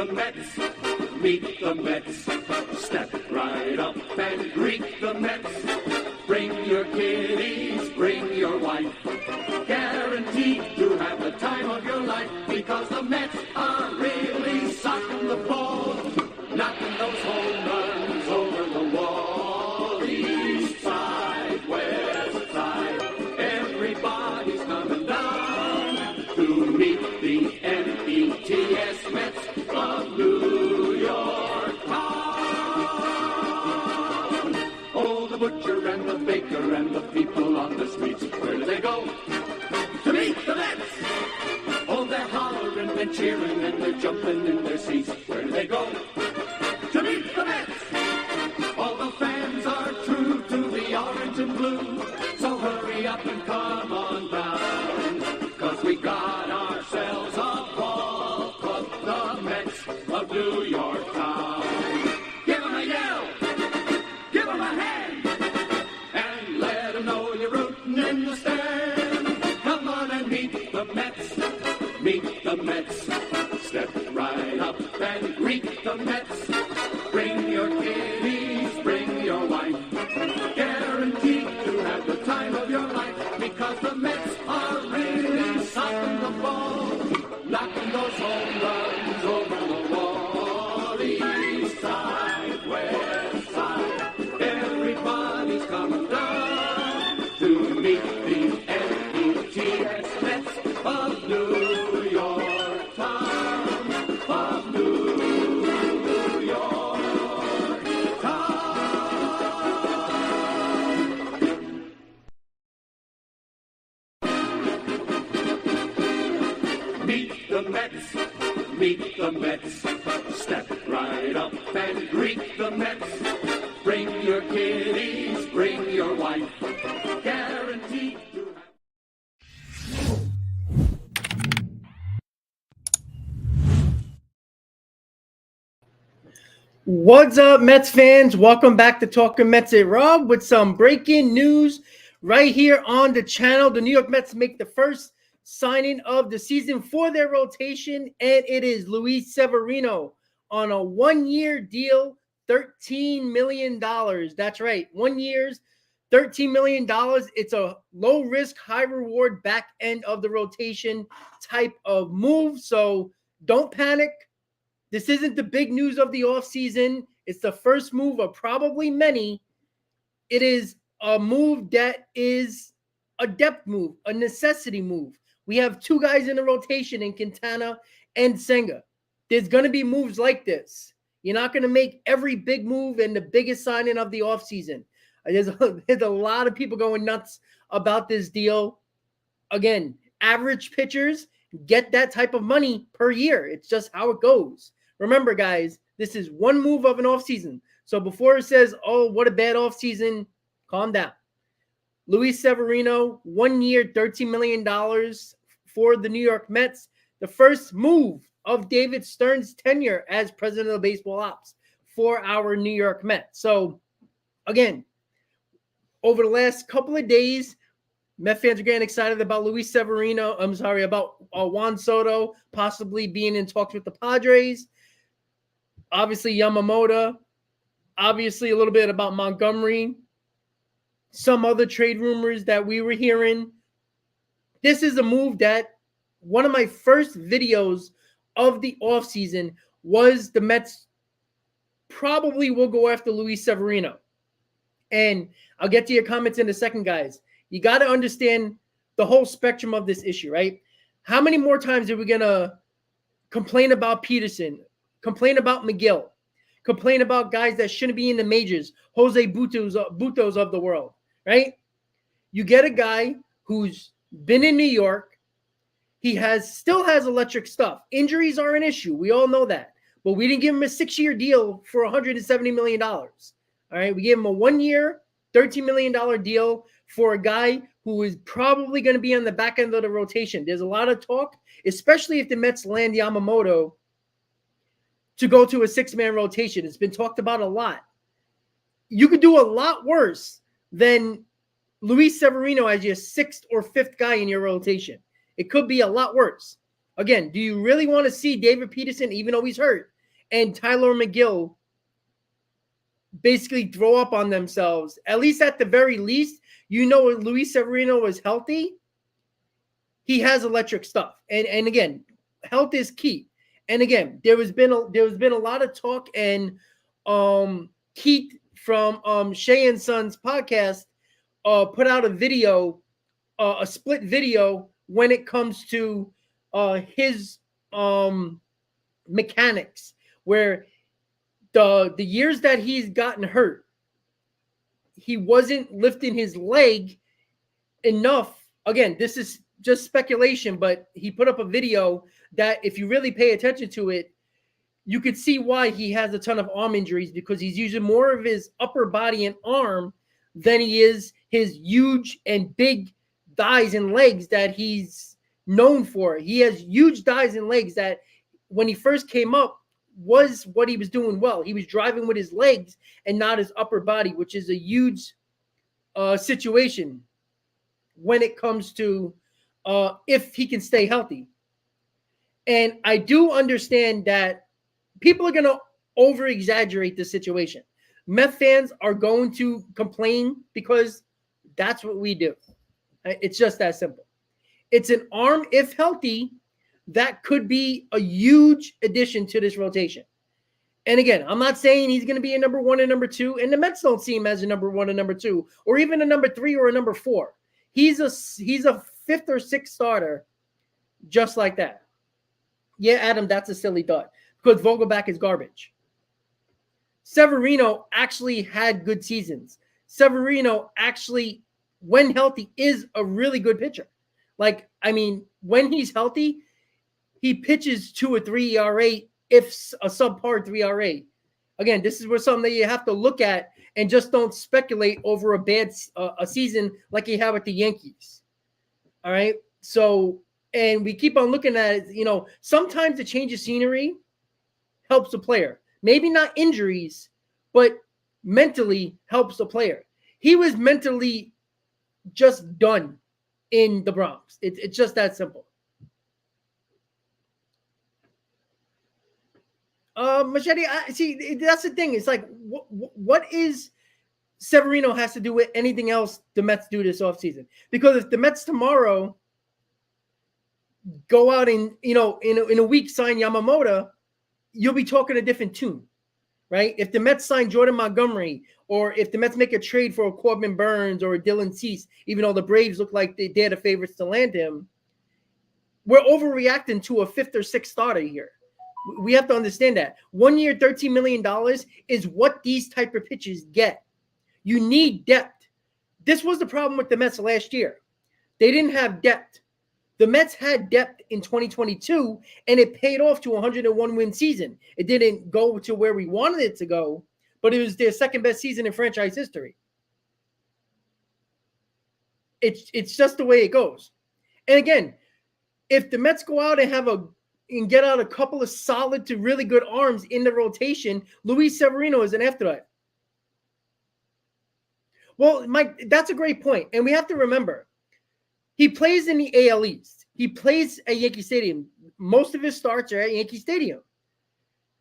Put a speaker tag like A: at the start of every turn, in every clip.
A: the Mets, meet the Mets. Step right up and greet the Mets. Bring your kiddies, bring your wife. Guaranteed to have the time of your life, because the Mets are really socking the ball, knocking those home runs over the wall. East side, west side, everybody's coming down to meet the METS Mets of New York town. Oh, the butcher and the baker and the people on the streets, where do they go? To meet the Mets! Oh, they're hollering and cheering and they're jumping in their seats. Where do they go? To meet the Mets! All the fans are true to the orange and blue, so hurry up and come on down, 'cause we got ourselves a ball club, the Mets of New York town. Give 'em a yell, give 'em a hand, and let 'em know you're rooting in the stand. Come on and meet the Mets, meet the Mets. Step right up and greet the Mets. Bring your kiddies, bring your wife. Guaranteed to have the time of your life, because the Mets are really socking the ball, knocking those home runs over the wall. East side, west side, everybody's coming down to meet the METS Mets of New York town, of New York town. Meet the Mets, meet the Mets. Step right up and greet the Mets. Bring your kiddies, bring your wife. Guaranteed to have...
B: What's up, Mets fans? Welcome back to Talking Mets at Rob with some breaking news right here on the channel. The New York Mets make the first signing of the season for their rotation, and it is Luis Severino on a one-year deal, $13 million. That's right, 1 year's $13 million. It's a low-risk, high-reward back end of the rotation type of move, so don't panic. This isn't the big news of the offseason. It's the first move of probably many. It is a move that is a depth move, a necessity move. We have two guys in the rotation in Quintana and Senga. There's going to be moves like this. You're not going to make every big move and the biggest signing of the offseason. There's a lot of people going nuts about this deal. Again, average pitchers get that type of money per year. It's just how it goes. Remember, guys, this is one move of an offseason. So before it says, oh, what a bad offseason, calm down. Luis Severino, 1 year, $13 million for the New York Mets. The first move of David Stern's tenure as president of baseball ops for our New York Mets. So, again, over the last couple of days, Met fans are getting excited about Luis Severino. About Juan Soto possibly being in talks with the Padres. Obviously, Yamamoto. Obviously, a little bit about Montgomery. Some other trade rumors that we were hearing. This is a move that one of my first videos of the offseason was the Mets probably will go after Luis Severino. And I'll get to your comments in a second, guys. You got to understand the whole spectrum of this issue, right? How many more times are we going to complain about Peterson, complain about McGill, complain about guys that shouldn't be in the majors, Jose Butos of the world, right? You get a guy who's been in New York. He still has electric stuff. Injuries are an issue. We all know that. But we didn't give him a 6-year deal for $170 million. All right, we gave him a 1 year, $13 million deal for a guy who is probably going to be on the back end of the rotation. There's a lot of talk, especially if the Mets land Yamamoto to go to a 6-man rotation. It's been talked about a lot. You could do a lot worse than Luis Severino as your 6th or 5th guy in your rotation. It could be a lot worse. Again, do you really want to see David Peterson, even though he's hurt, and Tyler McGill basically throw up on themselves, at least at the very least, if Luis Severino is healthy, he has electric stuff. And again, health is key. And again, there has been a lot of talk, and Keith from Shay and Sons podcast put out a video, a split video when it comes to his mechanics, where the years that he's gotten hurt, he wasn't lifting his leg enough. Again, this is just speculation, but he put up a video that if you really pay attention to it, you could see why he has a ton of arm injuries, because he's using more of his upper body and arm than he is his huge and big thighs and legs that he's known for. He has huge thighs and legs that when he first came up was what he was doing well. He was driving with his legs and not his upper body, which is a huge situation when it comes to if he can stay healthy. And I do understand that people are going to over-exaggerate the situation. Mets fans are going to complain because that's what we do. It's just that simple. It's an arm, if healthy, that could be a huge addition to this rotation. And again, I'm not saying he's going to be a number 1 and number 2, and the Mets don't see him as a number 1 and number 2, or even a number 3 or a number 4. He's a 5th or 6th starter, just like that. Yeah, Adam, that's a silly thought, because Vogelback is garbage. Severino actually had good seasons. Severino actually, when healthy, is a really good pitcher. When he's healthy, he pitches 2 or 3 ERA, if a subpar 3 ERA. Again, this is where something that you have to look at and just don't speculate over a bad a season like you have with the Yankees. All right. So, and we keep on looking at it. Sometimes the change of scenery helps the player. Maybe not injuries, but mentally helps the player. He was mentally just done in the Bronx. It's just that simple. Machete, see, that's the thing. It's like, what is Severino has to do with anything else the Mets do this offseason? Because if the Mets tomorrow go out and, in a week sign Yamamoto, you'll be talking a different tune, right? If the Mets sign Jordan Montgomery, or if the Mets make a trade for a Corbin Burns or a Dylan Cease, even though the Braves look like they're the favorites to land him, we're overreacting to a 5th or 6th starter here. We have to understand that. 1 year, $13 million is what these type of pitchers get. You need depth. This was the problem with the Mets last year. They didn't have depth. The Mets had depth in 2022, and it paid off to a 101-win season. It didn't go to where we wanted it to go, but it was their second best season in franchise history. It's just the way it goes. And again, if the Mets go out and get out a couple of solid to really good arms in the rotation, Luis Severino is an afterthought. Well, Mike, that's a great point. And we have to remember, he plays in the AL East. He plays at Yankee Stadium. Most of his starts are at Yankee Stadium.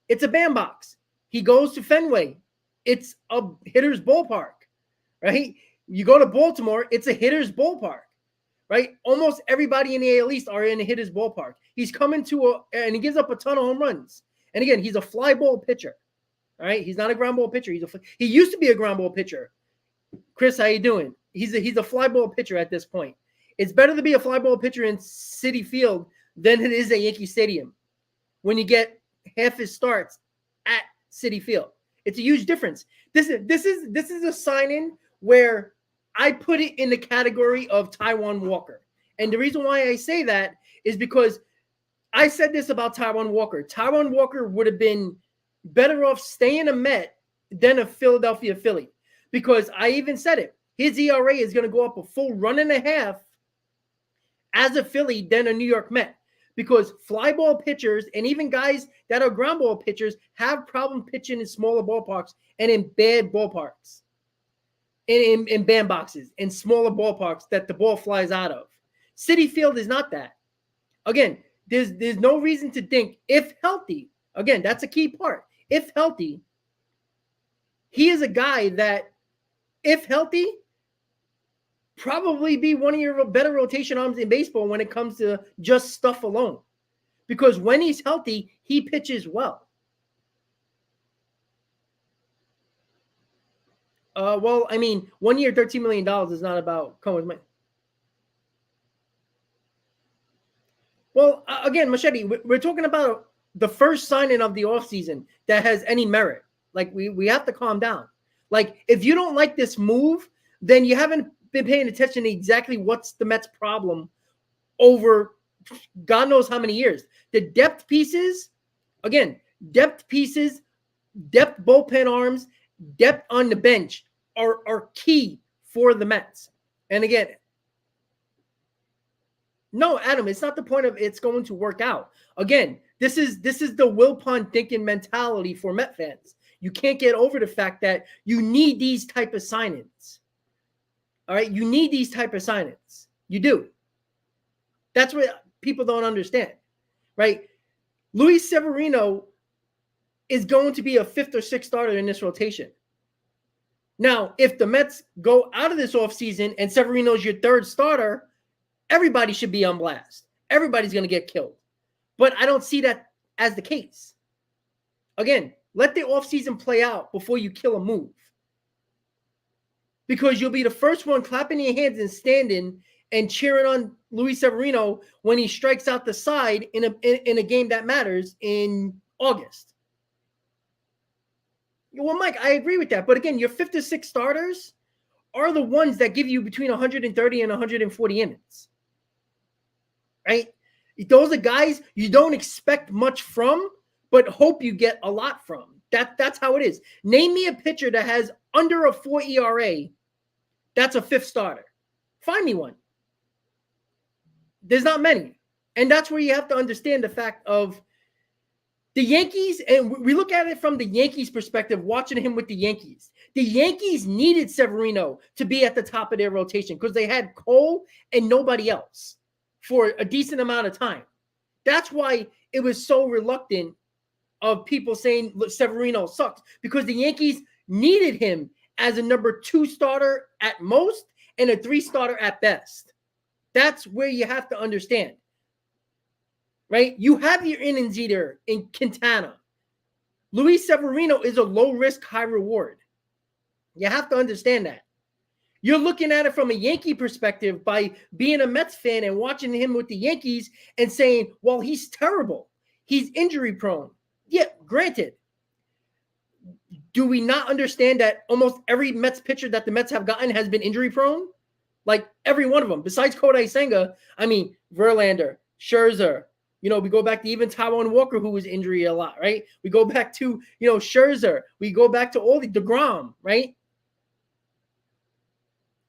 B: It's a bandbox. He goes to Fenway. It's a hitter's ballpark, right? You go to Baltimore, it's a hitter's ballpark, right? Almost everybody in the AL East are in a hitter's ballpark. He's coming and he gives up a ton of home runs. And again, he's a fly ball pitcher, all right? He's not a ground ball pitcher. He used to be a ground ball pitcher. Chris, how you doing? He's a fly ball pitcher at this point. It's better to be a fly ball pitcher in Citi Field than it is at Yankee Stadium when you get half his starts at Citi Field. It's a huge difference. This is a sign-in where I put it in the category of Taijuan Walker. And the reason why I say that is because I said this about Taijuan Walker. Taijuan Walker would have been better off staying a Met than a Philadelphia Philly, because I even said it. His ERA is going to go up a full 1.5 as a Philly than a New York Met, because fly ball pitchers and even guys that are ground ball pitchers have problem pitching in smaller ballparks and in bad ballparks, in bandboxes, in smaller ballparks that the ball flies out of. Citi Field is not that. Again, there's no reason to think, if healthy, Again, that's a key part. If healthy, he is a guy that, if healthy, probably be one of your better rotation arms in baseball when it comes to just stuff alone. Because when he's healthy, he pitches well. Well, I mean, 1 year, $13 million is not about coming with money. Well, again, Machete, we're talking about the first signing of the offseason that has any merit. Like, we have to calm down. Like, if you don't like this move, then you haven't been paying attention to exactly what's the Mets' problem over God knows how many years. The depth pieces, again, depth bullpen arms, depth on the bench are key for the Mets. And again, no, Adam, it's not the point of it's going to work out. Again, this is the Wilpon thinking mentality for Met fans. You can't get over the fact that you need these type of signings. All right, you need these type of signings. You do. That's what people don't understand, right? Luis Severino is going to be a 5th or 6th starter in this rotation. Now, if the Mets go out of this offseason and Severino's your 3rd starter, everybody should be on blast. Everybody's going to get killed. But I don't see that as the case. Again, let the offseason play out before you kill a move. Because you'll be the first one clapping your hands and standing and cheering on Luis Severino when he strikes out the side in a game that matters in August. Well, Mike, I agree with that. But again, your 5th to 6th starters are the ones that give you between 130 and 140 innings. Right? Those are guys you don't expect much from, but hope you get a lot from. That's how it is. Name me a pitcher that has under a 4 ERA that's a 5th starter. Find me one. There's not many. And that's where you have to understand the fact of the Yankees, and we look at it from the Yankees' perspective, watching him with the Yankees. The Yankees needed Severino to be at the top of their rotation because they had Cole and nobody else for a decent amount of time. That's why it was so reluctant of people saying Severino sucks, because the Yankees needed him as a number 2 starter at most and a 3 starter at best. That's where you have to understand. Right? You have your innings eater in Quintana. Luis Severino is a low risk, high reward. You have to understand that. You're looking at it from a Yankee perspective by being a Mets fan and watching him with the Yankees and saying, well, he's terrible. He's injury prone. Yeah, granted. Do we not understand that almost every Mets pitcher that the Mets have gotten has been injury prone? Like every one of them, besides Kodai Senga. I mean, Verlander, Scherzer. We go back to even Taijuan Walker, who was injury a lot, right? We go back to, Scherzer. We go back to all the DeGrom, right?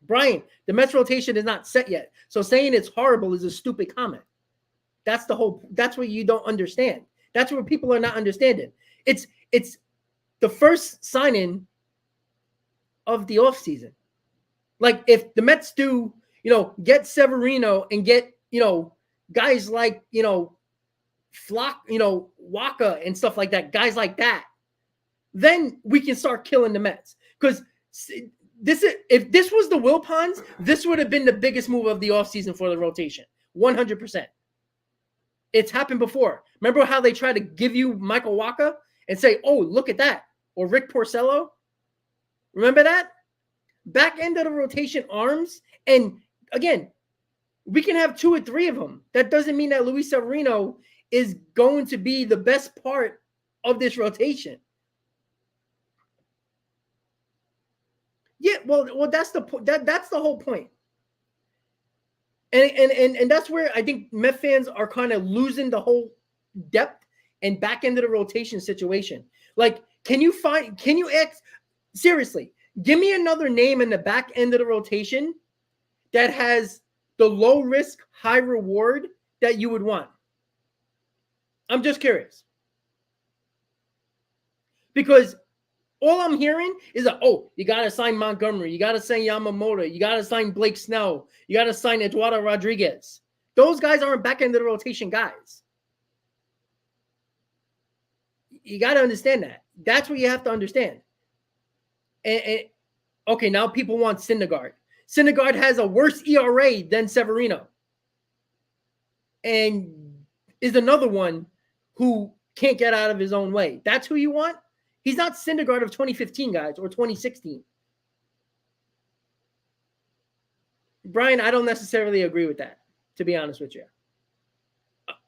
B: Brian, the Mets rotation is not set yet. So saying it's horrible is a stupid comment. That's what you don't understand. That's what people are not understanding. It's the first signing of the offseason. Like if the Mets do, get Severino and get, guys like, Flock, Waka and stuff like that, guys like that, then we can start killing the Mets. Because if this was the Wilpons, this would have been the biggest move of the offseason for the rotation. 100%. It's happened before. Remember how they tried to give you Michael Waka and say, oh, look at that. Or Rick Porcello? Remember that? Back end of the rotation arms. And again, we can have 2 or 3 of them. That doesn't mean that Luis Severino is going to be the best part of this rotation. Yeah, well, that's the that's the whole point. And that's where I think Met fans are kind of losing the whole depth and back end of the rotation situation. Like, seriously, give me another name in the back end of the rotation that has the low risk, high reward that you would want. I'm just curious. Because all I'm hearing is that, you got to sign Montgomery. You got to sign Yamamoto. You got to sign Blake Snell. You got to sign Eduardo Rodriguez. Those guys aren't back end of the rotation guys. You got to understand that. That's what you have to understand. And okay, now people want Syndergaard. Syndergaard has a worse ERA than Severino, and is another one who can't get out of his own way. That's who you want? He's not Syndergaard of 2015, guys, or 2016. Brian, I don't necessarily agree with that, to be honest with you.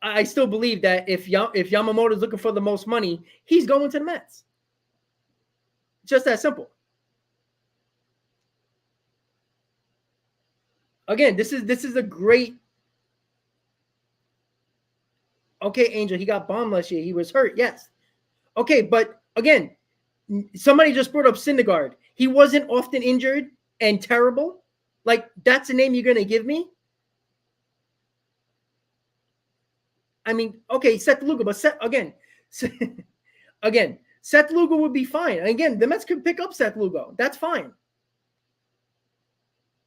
B: I still believe that if Yamamoto's looking for the most money, he's going to the Mets. Just that simple. Again, this is a great. Okay, Angel, he got bombed last year. He was hurt, yes. Okay, but again, somebody just brought up Syndergaard. He wasn't often injured and terrible. Like, that's a name you're going to give me? I mean, okay, Seth Lugo, but Seth Lugo would be fine. And again, the Mets could pick up Seth Lugo. That's fine.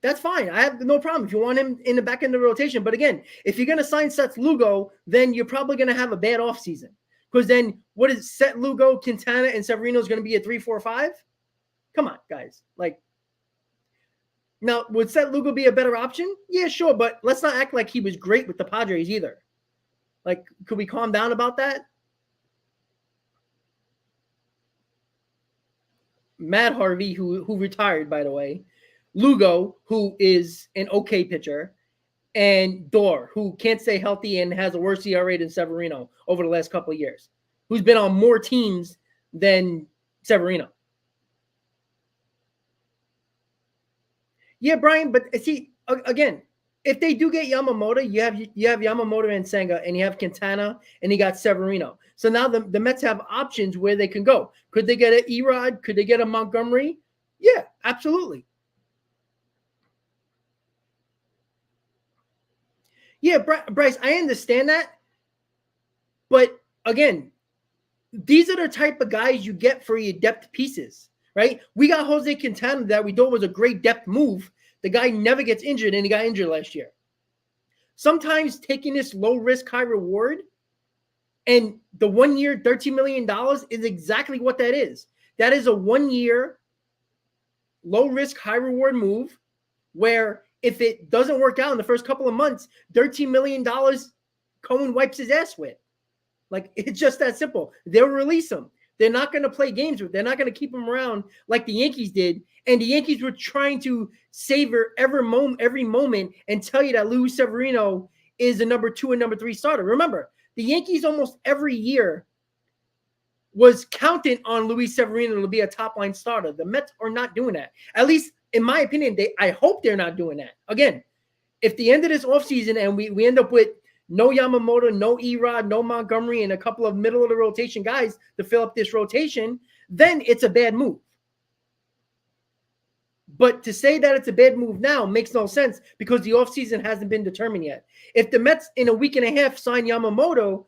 B: That's fine. I have no problem if you want him in the back end of the rotation. But again, if you're going to sign Seth Lugo, then you're probably going to have a bad offseason. Because then what is Seth Lugo, Quintana, and Severino is going to be a 3-4-5? Come on, guys. Like, now, would Seth Lugo be a better option? Yeah, sure. But let's not act like he was great with the Padres either. Like, could we calm down about that? Matt Harvey, who retired, by the way. Lugo, who is an okay pitcher. And Dorr, who can't stay healthy and has a worse ERA than Severino over the last couple of years. Who's been on more teams than Severino. Yeah, Brian, but see, again, if they do get Yamamoto, you have Yamamoto and Senga, and you have Quintana, and you got Severino. So now the Mets have options where they can go. Could they get an Erod? Could they get a Montgomery? Yeah, absolutely. Yeah, Bryce, I understand that. But again, these are the type of guys you get for your depth pieces, right? We got Jose Quintana that we thought was a great depth move. The guy never gets injured, and he got injured last year. Sometimes taking this low risk, high reward, and the 1 year, $13 million is exactly what that is. That is a 1 year, low risk, high reward move where if it doesn't work out in the first couple of months, $13 million Cohen wipes his ass with. Like, it's just that simple. They'll release him. They're not going to play games with. They're not going to keep him around like the Yankees did. And the Yankees were trying to savor every moment and tell you that Luis Severino is a number 2 and number 3 starter. Remember, the Yankees almost every year was counting on Luis Severino to be a top-line starter. The Mets are not doing that. At least, in my opinion, I hope they're not doing that. Again, if the end of this offseason and we end up with no Yamamoto, no Erod, no Montgomery, and a couple of middle-of-the-rotation guys to fill up this rotation, then it's a bad move. But to say that it's a bad move now makes no sense because the offseason hasn't been determined yet. If the Mets in a week and a half sign Yamamoto,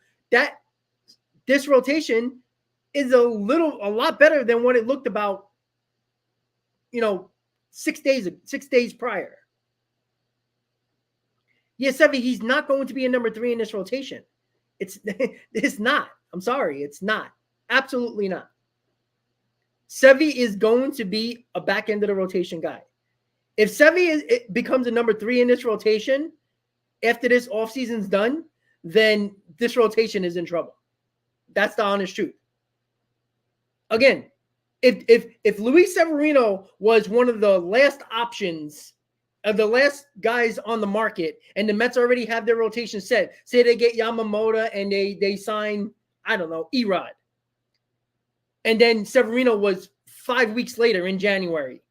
B: this rotation is a lot better than what it looked about, 6 days prior. Yeah, Sevy, he's not going to be a number 3 in this rotation. It's not. I'm sorry, it's not. Absolutely not. Sevy is going to be a back end of the rotation guy. If Sevy becomes a number 3 in this rotation after this offseason's done, then this rotation is in trouble. That's the honest truth. Again, if Luis Severino was one of the last options of the last guys on the market, and the Mets already have their rotation set, say they get Yamamoto and they sign, I don't know, Erod. And then Severino was 5 weeks later in January,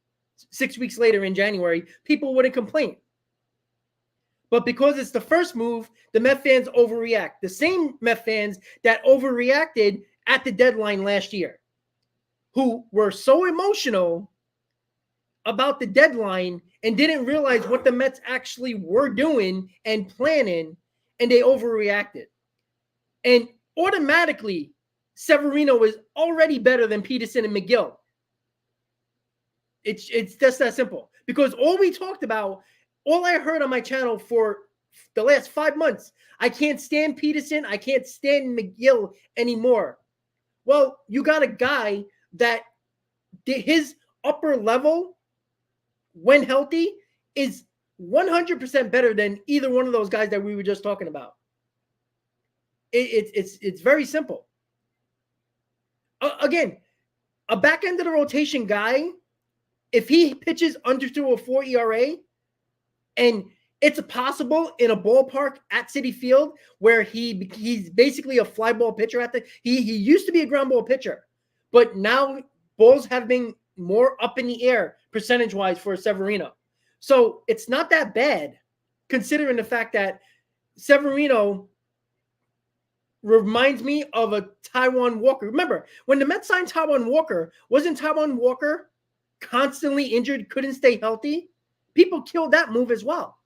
B: 6 weeks later in January, people wouldn't complain. But because it's the first move, the Met fans overreact. The same Met fans that overreacted at the deadline last year, who were so emotional about the deadline and didn't realize what the Mets actually were doing and planning, and they overreacted. And automatically, Severino is already better than Peterson and McGill. It's just that simple. Because all I heard on my channel for the last 5 months, I can't stand Peterson, I can't stand McGill anymore, Well, you got a guy that his upper level, when healthy, is 100% better than either one of those guys that we were just talking about. It's very simple. Again, a back end of the rotation guy, if he pitches under to a 4 ERA, and it's possible in a ballpark at Citi Field where he's basically a fly ball pitcher he used to be a ground ball pitcher, but now balls have been more up in the air percentage-wise for Severino. So it's not that bad considering the fact that Severino reminds me of a Taijuan Walker. Remember, when the Mets signed Taijuan Walker, wasn't Taijuan Walker constantly injured, couldn't stay healthy? People killed that move as well.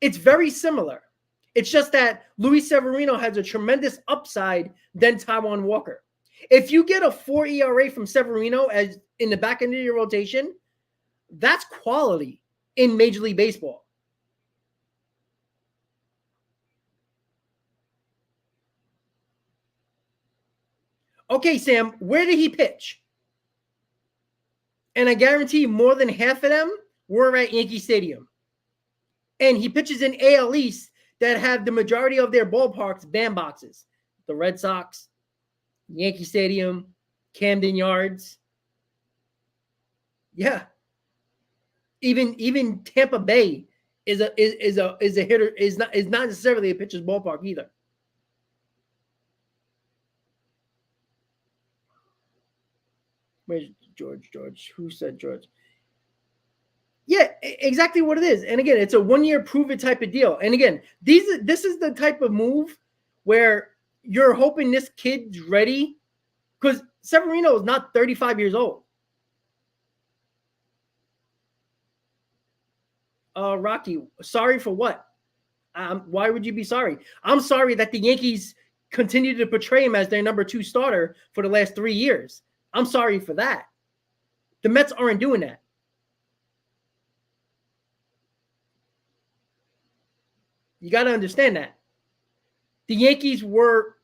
B: It's very similar. It's just that Luis Severino has a tremendous upside than Taijuan Walker. If you get a 4 ERA from Severino as in the back end of your rotation, that's quality in Major League Baseball. Okay, Sam, where did he pitch? And I guarantee more than half of them were at Yankee Stadium. And he pitches in AL East that have the majority of their ballparks bandboxes. The Red Sox, Yankee Stadium, Camden Yards. Yeah. Even Tampa Bay is a hitter, is not necessarily a pitcher's ballpark either. Where's George? Who said George? Yeah, exactly what it is. And again, it's a 1-year prove it type of deal. And again, this is the type of move where you're hoping this kid's ready, because Severino is not 35 years old. Rocky, sorry for what? Why would you be sorry? I'm sorry that the Yankees continue to portray him as their number 2 starter for the last 3 years. I'm sorry for that. The Mets aren't doing that. You got to understand that. The Yankees were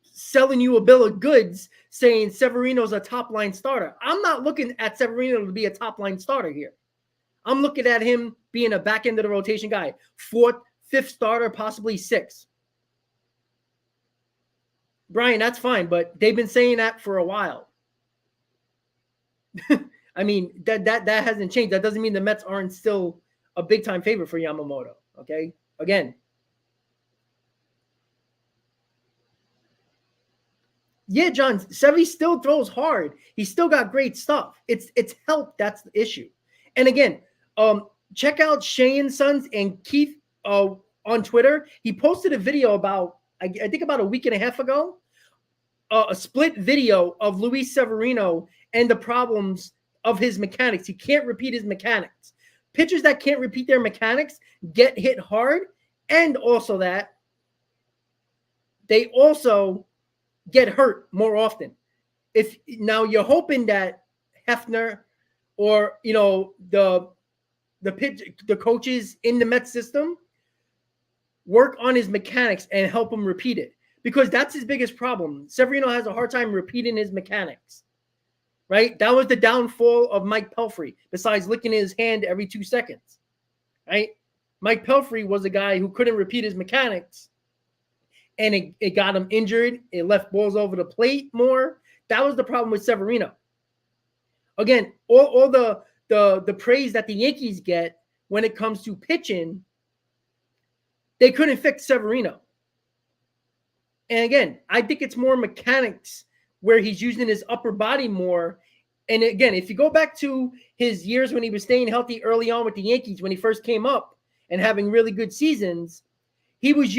B: selling you a bill of goods saying Severino's a top-line starter. I'm not looking at Severino to be a top-line starter here. I'm looking at him being a back end of the rotation guy. 4th, 5th starter, possibly 6th. Brian, that's fine, but they've been saying that for a while. I mean, that hasn't changed. That doesn't mean the Mets aren't still a big-time favorite for Yamamoto, okay? Again. Yeah, John, Sevy still throws hard. He's still got great stuff. It's health that's the issue. And again, check out Shane Sons and Keith on Twitter. He posted a video about, I think about a week and a half ago, a split video of Luis Severino and the problems of his mechanics. He can't repeat his mechanics. Pitchers that can't repeat their mechanics get hit hard, and also that they also get hurt more often. If now you're hoping that Hefner or the coaches in the Mets system work on his mechanics and help him repeat it, because that's his biggest problem. Severino has a hard time repeating his mechanics, right? That was the downfall of Mike Pelfrey, besides licking his hand every 2 seconds, right? Mike Pelfrey was a guy who couldn't repeat his mechanics, and it got him injured. It left balls over the plate more. That was the problem with Severino. Again, all the praise that the Yankees get when it comes to pitching, they couldn't fix Severino. And again, I think it's more mechanics where he's using his upper body more. And again, if you go back to his years when he was staying healthy early on with the Yankees, when he first came up and having really good seasons, he was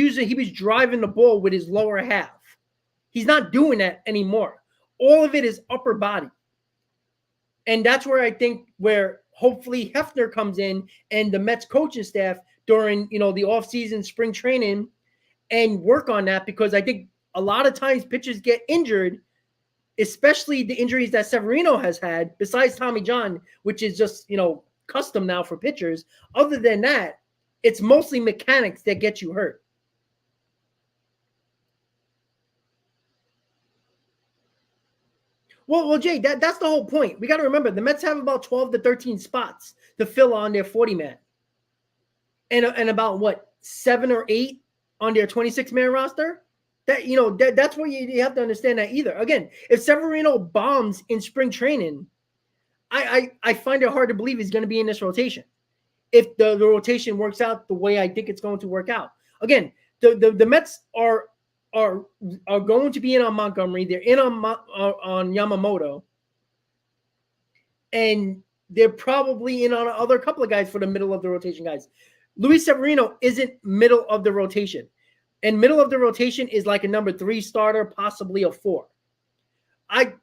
B: driving the ball with his lower half. He's not doing that anymore. All of it is upper body. And that's where I think where hopefully Hefner comes in and the Mets coaching staff during, the offseason spring training and work on that, because I think a lot of times pitchers get injured, especially the injuries that Severino has had, besides Tommy John, which is just, custom now for pitchers. Other than that, it's mostly mechanics that get you hurt. Well, Jay, that's the whole point. We got to remember the Mets have about 12 to 13 spots to fill on their 40-man, and about what 7 or 8 on their 26-man roster. That's what you have to understand that either. Again, if Severino bombs in spring training, I find it hard to believe he's going to be in this rotation. If the rotation works out the way I think it's going to work out. Again, the Mets are going to be in on Montgomery. They're in on Yamamoto, and they're probably in on other couple of guys for the middle of the rotation guys. Luis Severino isn't middle of the rotation, and middle of the rotation is like a number 3 starter, possibly a 4. I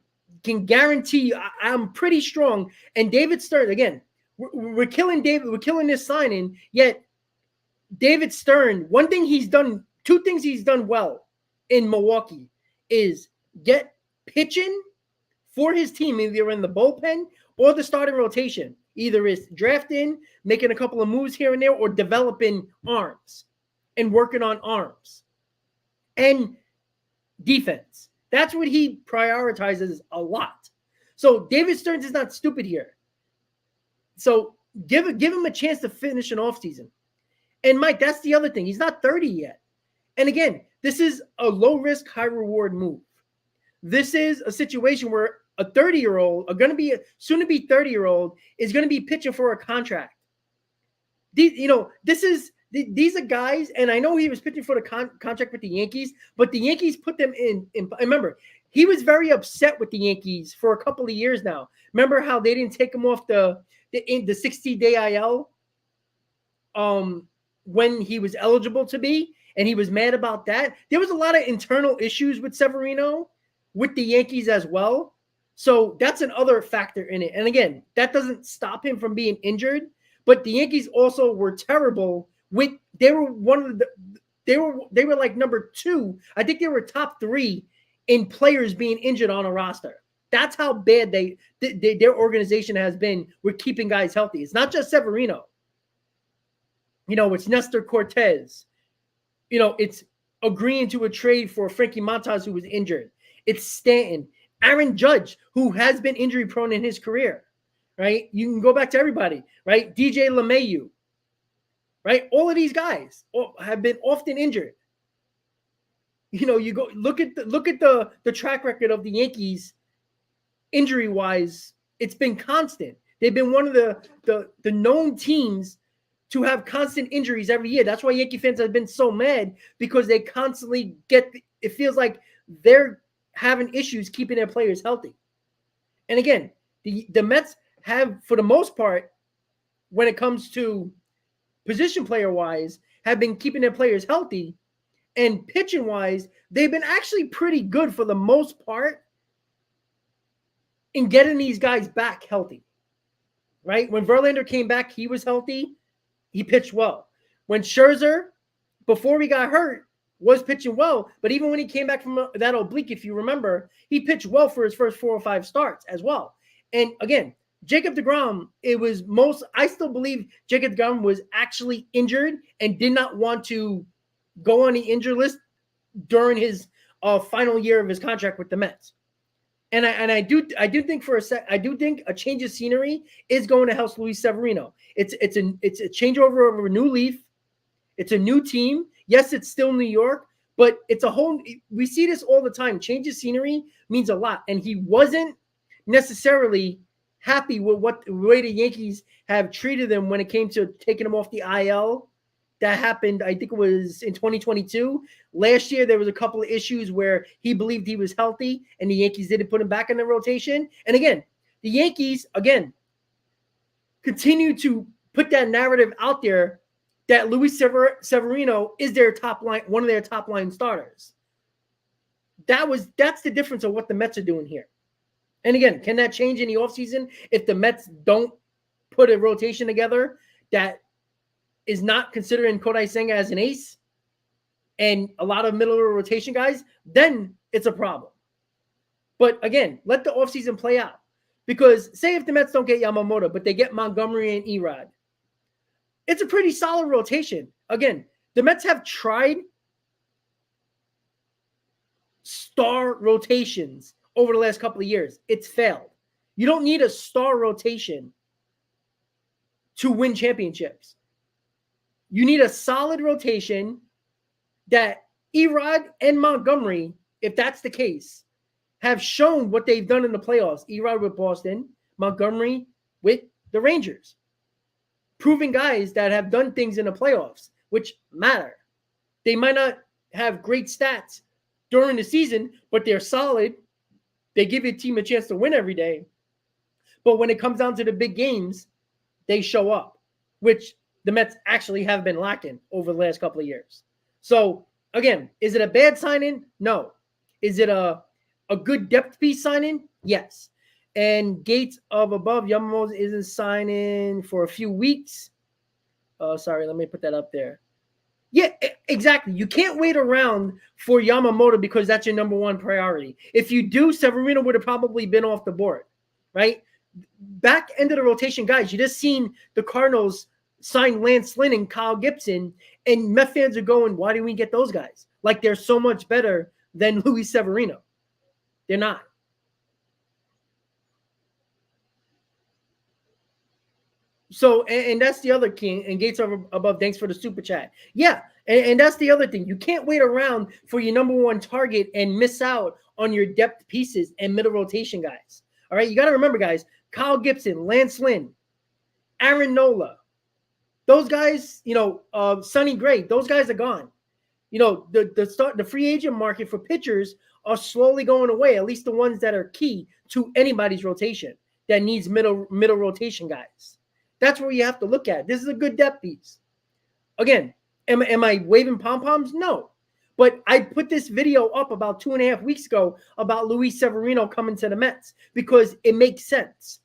B: can guarantee you, I'm pretty strong. And David Stern, again, we're killing David. We're killing this signing. Yet David Stern, two things he's done well in Milwaukee is get pitching for his team, either in the bullpen or the starting rotation. Either is drafting, making a couple of moves here and there, or developing arms and working on arms and defense. That's what he prioritizes a lot. So David Stearns is not stupid here. So give him a chance to finish an offseason. And Mike, that's the other thing. He's not 30 yet. And again, this is a low-risk, high-reward move. This is a situation where a 30-year-old, soon-to-be 30-year-old, is going to be pitching for a contract. These are guys, and I know he was pitching for the contract with the Yankees, but the Yankees put them in. Remember, he was very upset with the Yankees for a couple of years now. Remember how they didn't take him off the 60-day IL when he was eligible to be, and he was mad about that. There was a lot of internal issues with Severino with the Yankees as well. So that's another factor in it. And again, that doesn't stop him from being injured, but the Yankees also were terrible they were like number 2. I think they were top 3 in players being injured on a roster. That's how bad their organization has been with keeping guys healthy. It's not just Severino. It's Nestor Cortez. It's agreeing to a trade for Frankie Montas, who was injured. It's Stanton. Aaron Judge, who has been injury prone in his career, right? You can go back to everybody, right? DJ LeMahieu. Right, all of these guys have been often injured. You go look at the track record of the Yankees, injury wise. It's been constant. They've been one of the known teams to have constant injuries every year. That's why Yankee fans have been so mad, because they constantly it feels like they're having issues keeping their players healthy. And again, the Mets have, for the most part, when it comes to position player wise, have been keeping their players healthy, and pitching wise, they've been actually pretty good for the most part in getting these guys back healthy. Right? When Verlander came back, he was healthy. He pitched well. When Scherzer, before he got hurt, was pitching well, but even when he came back from that oblique, if you remember, he pitched well for his first 4 or 5 starts as well. And again, Jacob deGrom, I still believe Jacob deGrom was actually injured and did not want to go on the injured list during his final year of his contract with the Mets. And I do think a change of scenery is going to help Luis Severino. It's a changeover of a new leaf. It's a new team. Yes, it's still New York, but we see this all the time. Change of scenery means a lot. And he wasn't necessarily happy with the way the Yankees have treated him when it came to taking him off the IL. That happened, I think it was in 2022. Last year, there was a couple of issues where he believed he was healthy, and the Yankees didn't put him back in the rotation. And again, the Yankees, continue to put that narrative out there that Luis Severino is one of their top line starters. That's the difference of what the Mets are doing here. And again, can that change in the offseason if the Mets don't put a rotation together that is not considering Kodai Senga as an ace and a lot of middle of the rotation guys? Then it's a problem. But again, let the offseason play out. Because say if the Mets don't get Yamamoto, but they get Montgomery and Erod, it's a pretty solid rotation. Again, the Mets have tried star rotations over the last couple of years. It's failed. You don't need a star rotation to win championships. You need a solid rotation that Erod and Montgomery, if that's the case, have shown what they've done in the playoffs. Erod with Boston, Montgomery with the Rangers. Proving guys that have done things in the playoffs, which matter. They might not have great stats during the season, but they're solid. They give your team a chance to win every day. But when it comes down to the big games, they show up, which the Mets actually have been lacking over the last couple of years. So, again, is it a bad signing? No. Is it a good depth piece signing? Yes. And Gates of above, Yamamoto isn't signing for a few weeks. Sorry, let me put that up there. Yeah, exactly. You can't wait around for Yamamoto because that's your number one priority. If you do, Severino would have probably been off the board, right? Back end of the rotation, guys, you just seen the Cardinals sign Lance Lynn and Kyle Gibson, and Met fans are going, why didn't we get those guys? Like they're so much better than Luis Severino. They're not. So, and that's the other key. And Gates above, thanks for the super chat. Yeah, and that's the other thing. You can't wait around for your number one target and miss out on your depth pieces and middle rotation guys. All right, you got to remember, guys, Kyle Gibson, Lance Lynn, Aaron Nola, those guys, Sonny Gray, those guys are gone. The free agent market for pitchers are slowly going away, at least the ones that are key to anybody's rotation that needs middle rotation guys. That's where you have to look at. This is a good depth piece. Again, am I waving pom-poms? No. But I put this video up about 2.5 weeks ago about Luis Severino coming to the Mets because it makes sense.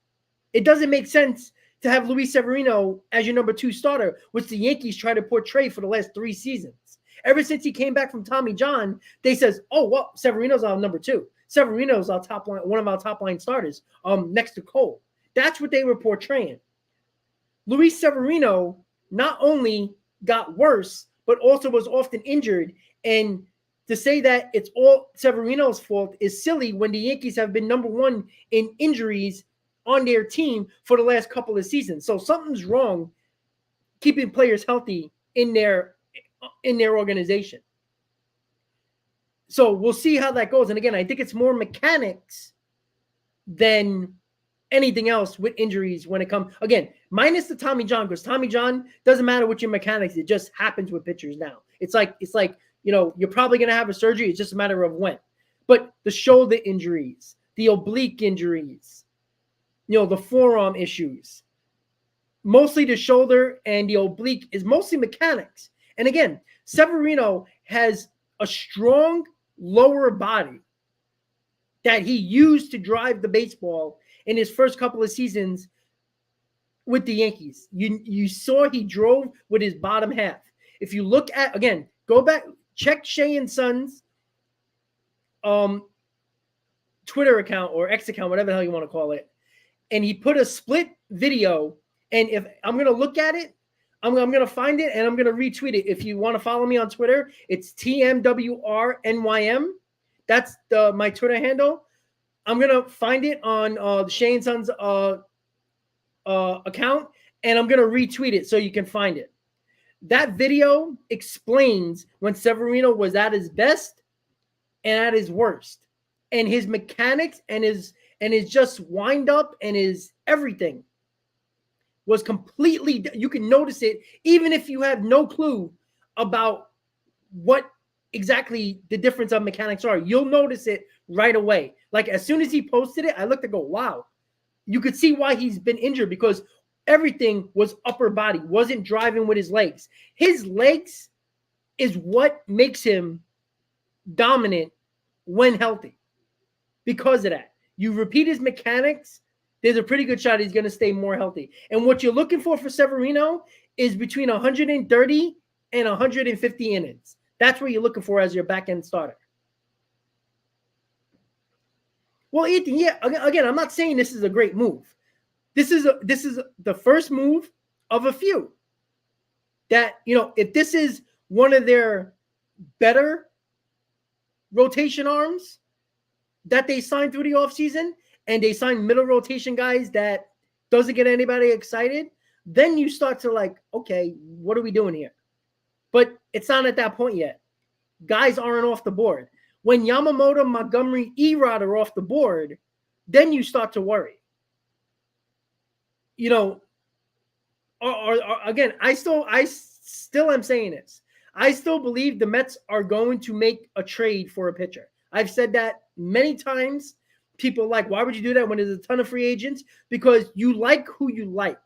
B: It doesn't make sense to have Luis Severino as your number 2 starter, which the Yankees try to portray for the last 3 seasons. Ever since he came back from Tommy John, they says, oh, well, Severino's our number 2. Severino's our top line, one of our top line starters, next to Cole. That's what they were portraying. Luis Severino not only got worse, but also was often injured. And to say that it's all Severino's fault is silly when the Yankees have been number 1 in injuries on their team for the last couple of seasons. So something's wrong keeping players healthy in their organization. So we'll see how that goes. And again, I think it's more mechanics than anything else with injuries when it comes, again, minus the Tommy John, because Tommy John doesn't matter what your mechanics, it just happens with pitchers now. It's like, you're probably going to have a surgery. It's just a matter of when. But the shoulder injuries, the oblique injuries, the forearm issues, mostly the shoulder and the oblique is mostly mechanics. And again, Severino has a strong lower body that he used to drive the baseball in his first couple of seasons with the Yankees. You saw he drove with his bottom half. If you look at, again, go back, check Shea and Son's Twitter account or X account, whatever the hell you want to call it. And he put a split video. And if I'm going to look at it, I'm going to find it and I'm going to retweet it. If you want to follow me on Twitter, it's TMWRNYM. That's my Twitter handle. I'm going to find it on Shane Son's account, and I'm going to retweet it so you can find it. That video explains when Severino was at his best and at his worst, and his mechanics and his just wind up and his everything was completely, you can notice it even if you have no clue about what exactly the difference of mechanics are. You'll notice it right away. Like as soon as he posted it, I looked and go, wow. You could see why he's been injured because everything was upper body, wasn't driving with his legs. His legs is what makes him dominant when healthy. Because of that, you repeat his mechanics, there's a pretty good shot he's going to stay more healthy. And what you're looking for Severino is between 130 and 150 innings. That's what you're looking for as your back-end starter. Well, Ethan, yeah, again, I'm not saying this is a great move. This is the first move of a few. That, if this is one of their better rotation arms, that they signed through the offseason and they sign middle rotation guys that doesn't get anybody excited, then you start to like, okay, what are we doing here? But it's not at that point yet. Guys aren't off the board. When Yamamoto, Montgomery, Erod are off the board, then you start to worry. You know, or again, I still am saying this. I still believe the Mets are going to make a trade for a pitcher. I've said that many times. People are like, why would you do that when there's a ton of free agents? Because you like who you like.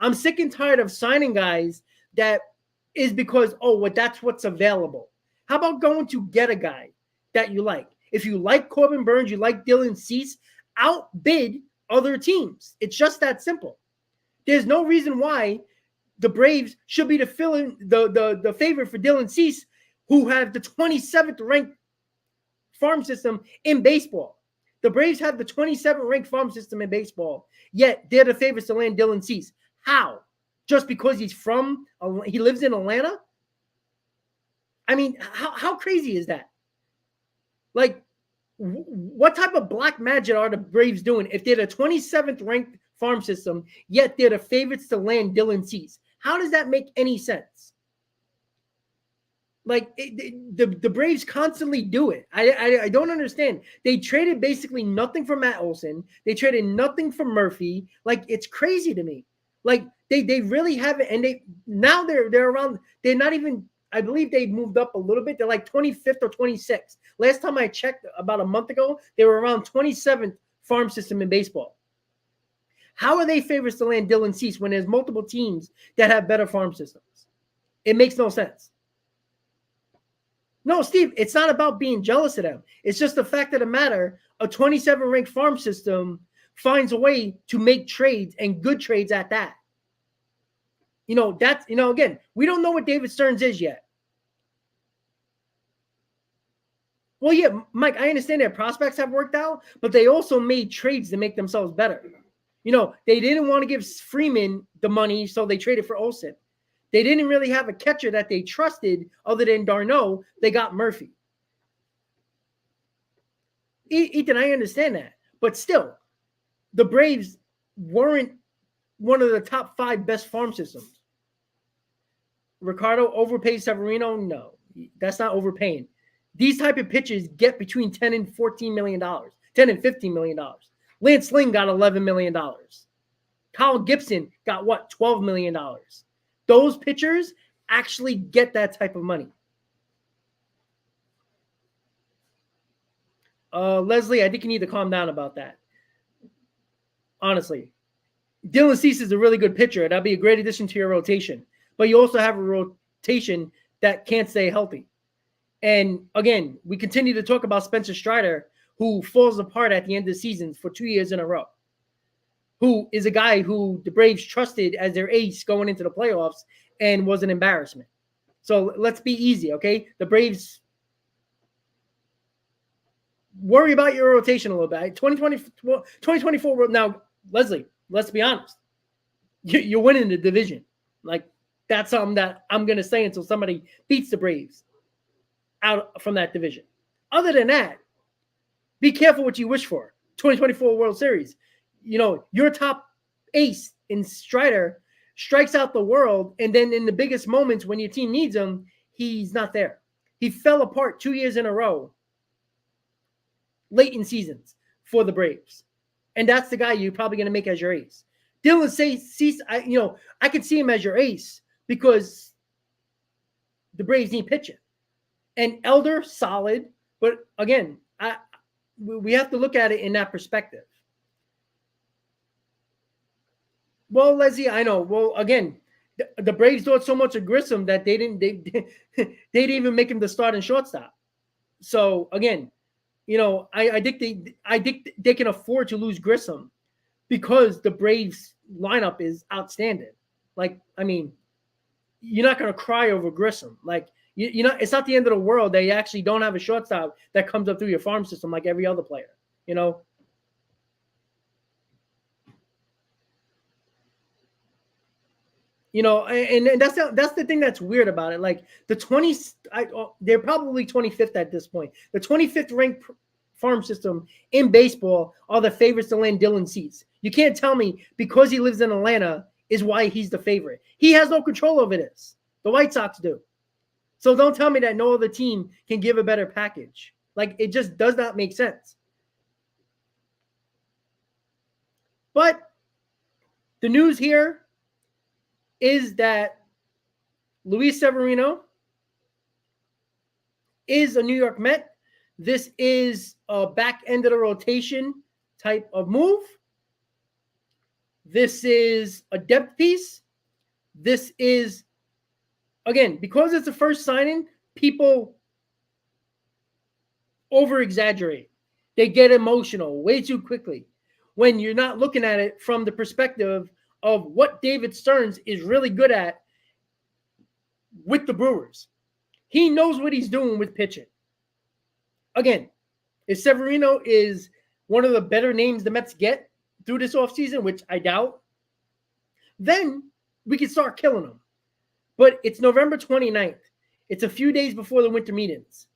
B: I'm sick and tired of signing guys that is because, that's what's available. How about going to get a guy that you like? If you like Corbin Burnes, you like Dylan Cease, outbid other teams. It's just that simple. There's no reason why the Braves should be the favorite for Dylan Cease, who have the 27th ranked farm system in baseball. The Braves have the 27th ranked farm system in baseball, yet they're the favorites to land Dylan Cease. How? Just because he lives in Atlanta? I mean, how crazy is that? Like, what type of black magic are the Braves doing if they're the 27th ranked farm system, yet they're the favorites to land Dylan Cease? How does that make any sense? Like, the Braves constantly do it. I don't understand. They traded basically nothing for Matt Olson. They traded nothing for Murphy. Like, it's crazy to me. Like, they really haven't. And they're around. They're not even. I believe they moved up a little bit. They're like 25th or 26th. Last time I checked, about a month ago, they were around 27th farm system in baseball. How are they favorites to land Dylan Cease when there's multiple teams that have better farm systems? It makes no sense. No, Steve, it's not about being jealous of them. It's just the fact of the matter, a 27-ranked farm system finds a way to make trades, and good trades at that. Again, we don't know what David Stearns is yet. Well, yeah, Mike, I understand their prospects have worked out, but they also made trades to make themselves better. They didn't want to give Freeman the money, so they traded for Olsen. They didn't really have a catcher that they trusted other than d'Arnaud. They got Murphy. Ethan, I understand that. But still, the Braves weren't one of the top 5 best farm systems. Ricardo overpaid Severino? No, that's not overpaying. These type of pitchers get between $10 and $14 million, $10 and $15 million. Lance Lynn got $11 million. Kyle Gibson got $12 million. Those pitchers actually get that type of money. Leslie, I think you need to calm down about that. Honestly, Dylan Cease is a really good pitcher. That'd be a great addition to your rotation. But you also have a rotation that can't stay healthy. And again, we continue to talk about Spencer Strider, who falls apart at the end of the season for 2 years in a row, who is a guy who the Braves trusted as their ace going into the playoffs and was an embarrassment. So let's be easy, okay? The Braves, worry about your rotation a little bit. 2024, now, Leslie, let's be honest. You're winning the division. Like, that's something that I'm going to say until somebody beats the Braves out from that division. Other than that, be careful what you wish for. 2024 World Series. Your top ace in Strider strikes out the world, and then in the biggest moments when your team needs him, he's not there. He fell apart 2 years in a row, late in seasons for the Braves. And that's the guy you're probably going to make as your ace. Dylan Cease, I could see him as your ace because the Braves need pitching. And Elder, solid. But again, we have to look at it in that perspective. Well, Leslie, I know. Well, again, the Braves thought so much of Grissom that they didn't even make him the starting shortstop. So again, I think they can afford to lose Grissom because the Braves lineup is outstanding. Like, I mean, you're not going to cry over Grissom. Like, it's not the end of the world. They actually don't have a shortstop that comes up through your farm system like every other player, And that's the thing that's weird about it. Like they're probably 25th at this point. The 25th ranked farm system in baseball are the favorites to land Dylan Cease. You can't tell me because he lives in Atlanta is why he's the favorite. He has no control over this. The White Sox do. So don't tell me that no other team can give a better package. Like, it just does not make sense. But the news here is that Luis Severino is a New York Met. This is a back end of the rotation type of move. This is a depth piece. This is, again, because it's the first signing, people over-exaggerate. They get emotional way too quickly when you're not looking at it from the perspective of what David Stearns is really good at with the Brewers. He knows what he's doing with pitching. Again, if Severino is one of the better names the Mets get through this offseason, which I doubt, then we can start killing him. But it's November 29th. It's a few days before the winter meetings.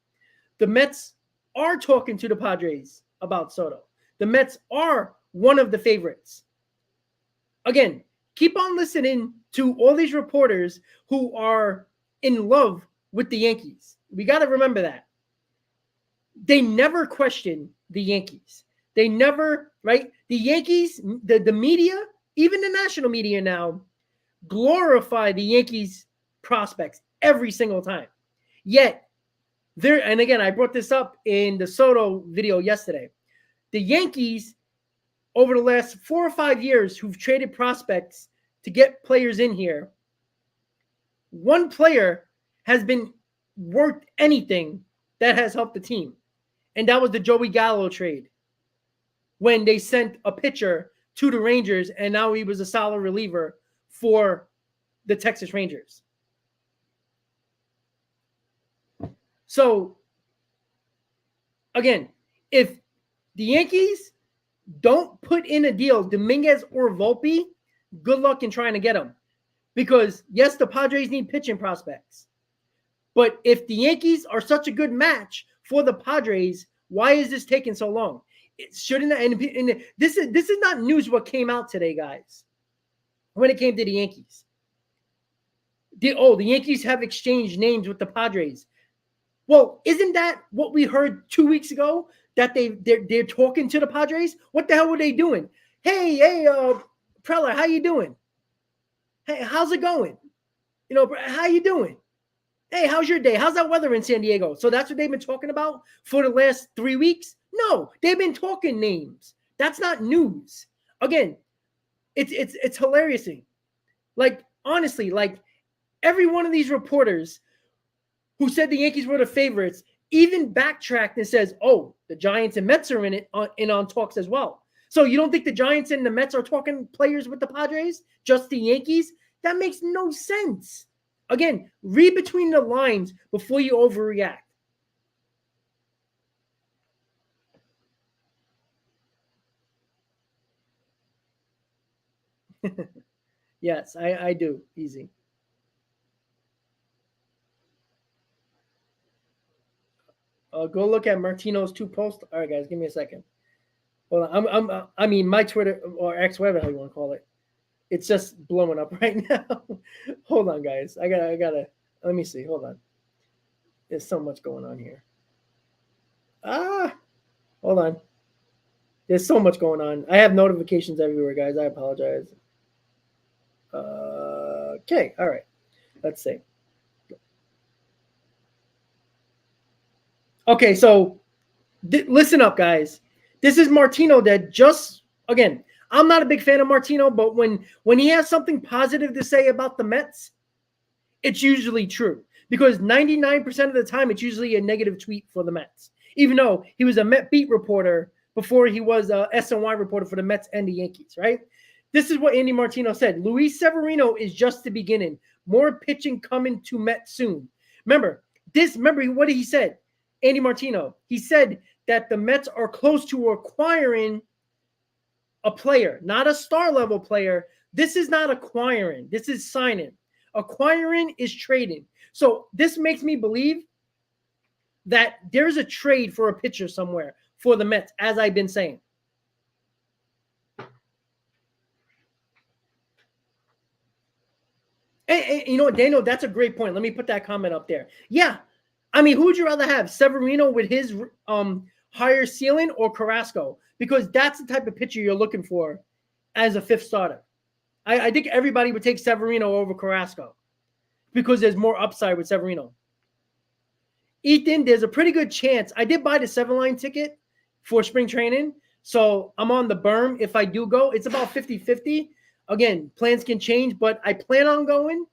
B: The Mets are talking to the Padres about Soto. The Mets are one of the favorites. Again, keep on listening to all these reporters who are in love with the Yankees. We got to remember that. They never question the Yankees. They never, right? The Yankees, the media, even the national media now, glorify the Yankees prospects every single time. Yet, and again, I brought this up in the Soto video yesterday. The Yankees, over the last 4 or 5 years, who've traded prospects to get players in here, one player has been worth anything that has helped the team. And that was the Joey Gallo trade, when they sent a pitcher to the Rangers, and now he was a solid reliever for the Texas Rangers. So, again, if the Yankees don't put in a deal, Dominguez or Volpe, good luck in trying to get them. Because, yes, the Padres need pitching prospects. But if the Yankees are such a good match for the Padres, why is this taking so long? It shouldn't. And this is not news what came out today, guys, when it came to the Yankees. The Yankees have exchanged names with the Padres. Well, isn't that what we heard 2 weeks ago, that they're talking to the Padres? What the hell were they doing? Hey, Preller, how you doing? Hey, how's it going? How you doing? Hey, how's your day? How's that weather in San Diego? So that's what they've been talking about for the last 3 weeks? No, they've been talking names. That's not news. Again, it's hilarious. Like, honestly, like, every one of these reporters who said the Yankees were the favorites even backtracked and says, oh, the Giants and Mets are in it on talks as well. So you don't think the Giants and the Mets are talking players with the Padres? Just the Yankees? That makes no sense. Again, read between the lines before you overreact. Yes, I do. Easy. Go look at Martino's 2 posts. All right, guys, give me a second. Hold on. I mean, my Twitter or X, whatever you want to call it, it's just blowing up right now. Hold on, guys. I gotta. Let me see. Hold on. There's so much going on here. Hold on. There's so much going on. I have notifications everywhere, guys. I apologize. Okay. All right. Let's see. Okay, so listen up, guys. This is Martino that just, again, I'm not a big fan of Martino, but when he has something positive to say about the Mets, it's usually true. Because 99% of the time, it's usually a negative tweet for the Mets. Even though he was a Met beat reporter before he was a SNY reporter for the Mets and the Yankees, right? This is what Andy Martino said. Luis Severino is just the beginning. More pitching coming to Mets soon. Remember what he said, Andy Martino. He said that the Mets are close to acquiring a player, not a star-level player. This is not acquiring. This is signing. Acquiring is trading. So this makes me believe that there's a trade for a pitcher somewhere for the Mets, as I've been saying. And you know what, Daniel, that's a great point. Let me put that comment up there. Yeah. I mean, who would you rather have? Severino with his higher ceiling or Carrasco? Because that's the type of pitcher you're looking for as a fifth starter. I think everybody would take Severino over Carrasco because there's more upside with Severino. Ethan, there's a pretty good chance. I did buy the 7-line ticket for spring training, so I'm on the berm if I do go. It's about 50-50. Again, plans can change, but I plan on going.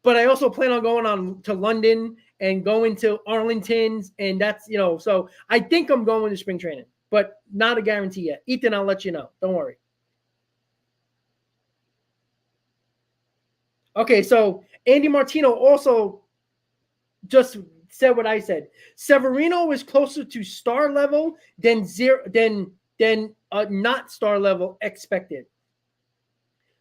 B: But I also plan on going on to London and going to Arlington's, and that's, so I think I'm going to spring training, but not a guarantee yet. Ethan, I'll let you know. Don't worry. Okay, so Andy Martino also just said what I said. Severino is closer to star level than not star level expected.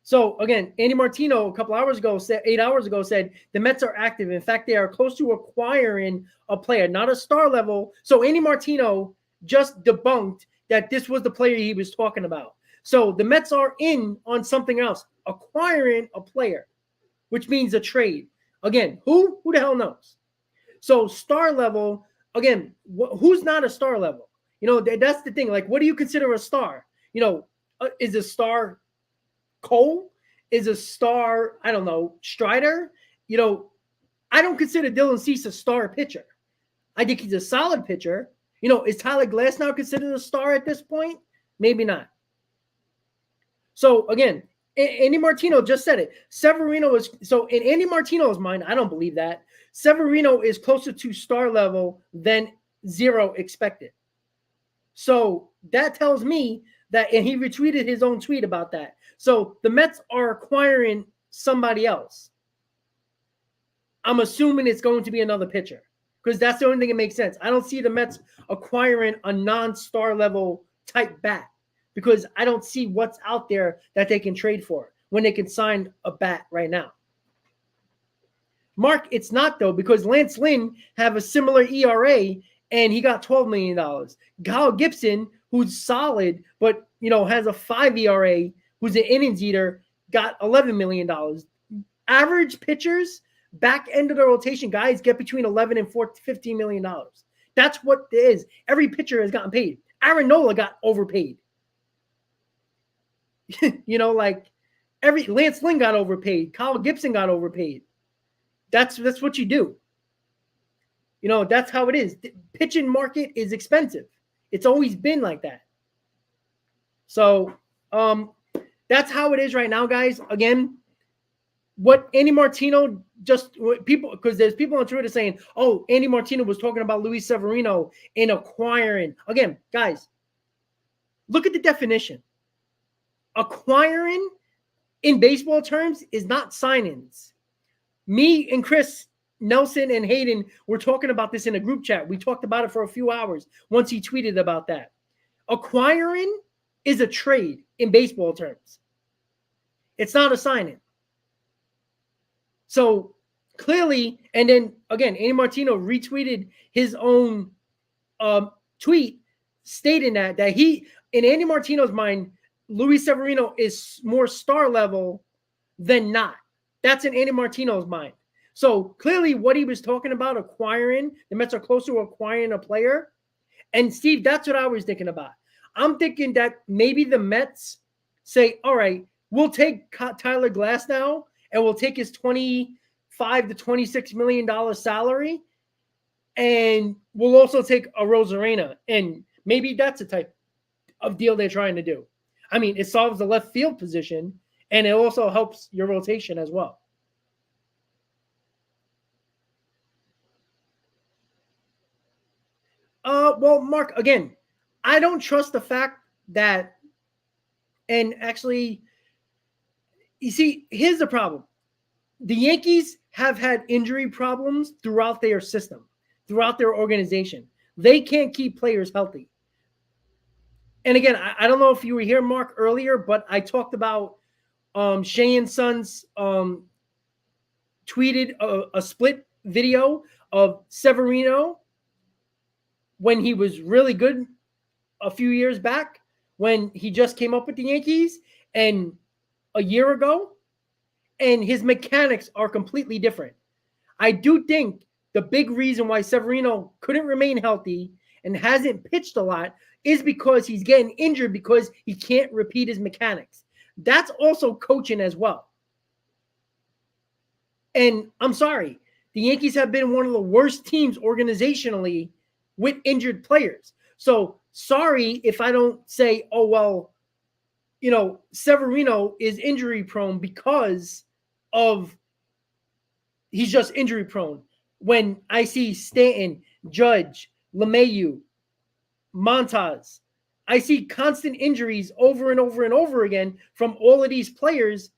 B: So again, Andy Martino a couple hours ago said 8 hours ago said the Mets are active. In fact, they are close to acquiring a player, not a star level. So Andy Martino just debunked that this was the player he was talking about. So the Mets are in on something else, acquiring a player, which means a trade. Again, who the hell knows? So star level, again, who's not a star level? That's the thing. Like, what do you consider a star? Is a star Cole? Is a star, I don't know, Strider? I don't consider Dylan Cease a star pitcher. I think he's a solid pitcher. Is Tyler Glass now considered a star at this point? Maybe not. So again, Andy Martino just said it. Severino is, so in Andy Martino's mind, I don't believe that. Severino is closer to star level than zero expected. So that tells me that, and he retweeted his own tweet about that. So the Mets are acquiring somebody else. I'm assuming it's going to be another pitcher because that's the only thing that makes sense. I don't see the Mets acquiring a non-star level type bat because I don't see what's out there that they can trade for when they can sign a bat right now. Mark, it's not though, because Lance Lynn have a similar ERA and he got $12 million. Kyle Gibson, who's solid, but has a 5 ERA, who's an innings eater, got $11 million. Average pitchers, back end of the rotation, guys get between $11 and $15 million. That's what it is. Every pitcher has gotten paid. Aaron Nola got overpaid. Lance Lynn got overpaid. Kyle Gibson got overpaid. That's what you do. That's how it is. The pitching market is expensive. It's always been like that. So that's how it is right now, guys. Again, what Andy Martino because there's people on Twitter saying, oh, Andy Martino was talking about Luis Severino in acquiring. Again, guys, look at the definition. Acquiring in baseball terms is not signings. Me and Chris Nelson and Hayden were talking about this in a group chat. We talked about it for a few hours once he tweeted about that. Acquiring is a trade in baseball terms. It's not a signing. So clearly, and then again, Andy Martino retweeted his own tweet stating that he, in Andy Martino's mind, Luis Severino is more star level than not. That's in Andy Martino's mind. So clearly what he was talking about, acquiring, the Mets are close to acquiring a player. And Steve, that's what I was thinking about. I'm thinking that maybe the Mets say, all right, we'll take Tyler Glass now, and we'll take his $25 to $26 million salary, and we'll also take a Rosarena. And maybe that's the type of deal they're trying to do. I mean, it solves the left field position, and it also helps your rotation as well. Well, Mark, again, I don't trust the fact that, and actually, you see, here's the problem. The Yankees have had injury problems throughout their system, throughout their organization. They can't keep players healthy. And again, I don't know if you were here, Mark, earlier, but I talked about Shea and Sons tweeted a split video of Severino when he was really good a few years back, when he just came up with the Yankees, and a year ago, and his mechanics are completely different. I do think the big reason why Severino couldn't remain healthy and hasn't pitched a lot is because he's getting injured because he can't repeat his mechanics. That's also coaching as well. And I'm sorry, the Yankees have been one of the worst teams organizationally with injured players. So sorry if I don't say, oh, well, Severino is injury prone because of he's just injury prone. When I see Stanton, Judge, LeMahieu, Montas, I see constant injuries over and over and over again from all of these players,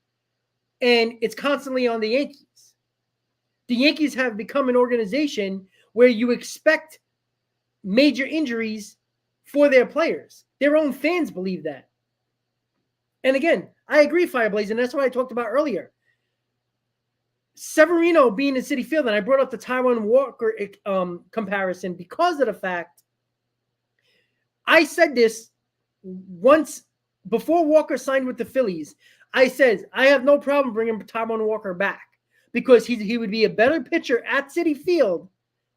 B: and it's constantly on the Yankees. The Yankees have become an organization where you expect major injuries for their players. Their own fans believe that. And again, I agree, Fireblaze, and that's what I talked about earlier. Severino being in Citi Field, and I brought up the Taijuan Walker comparison because of the fact I said this once before Walker signed with the Phillies. I said, I have no problem bringing Taijuan Walker back because he would be a better pitcher at Citi Field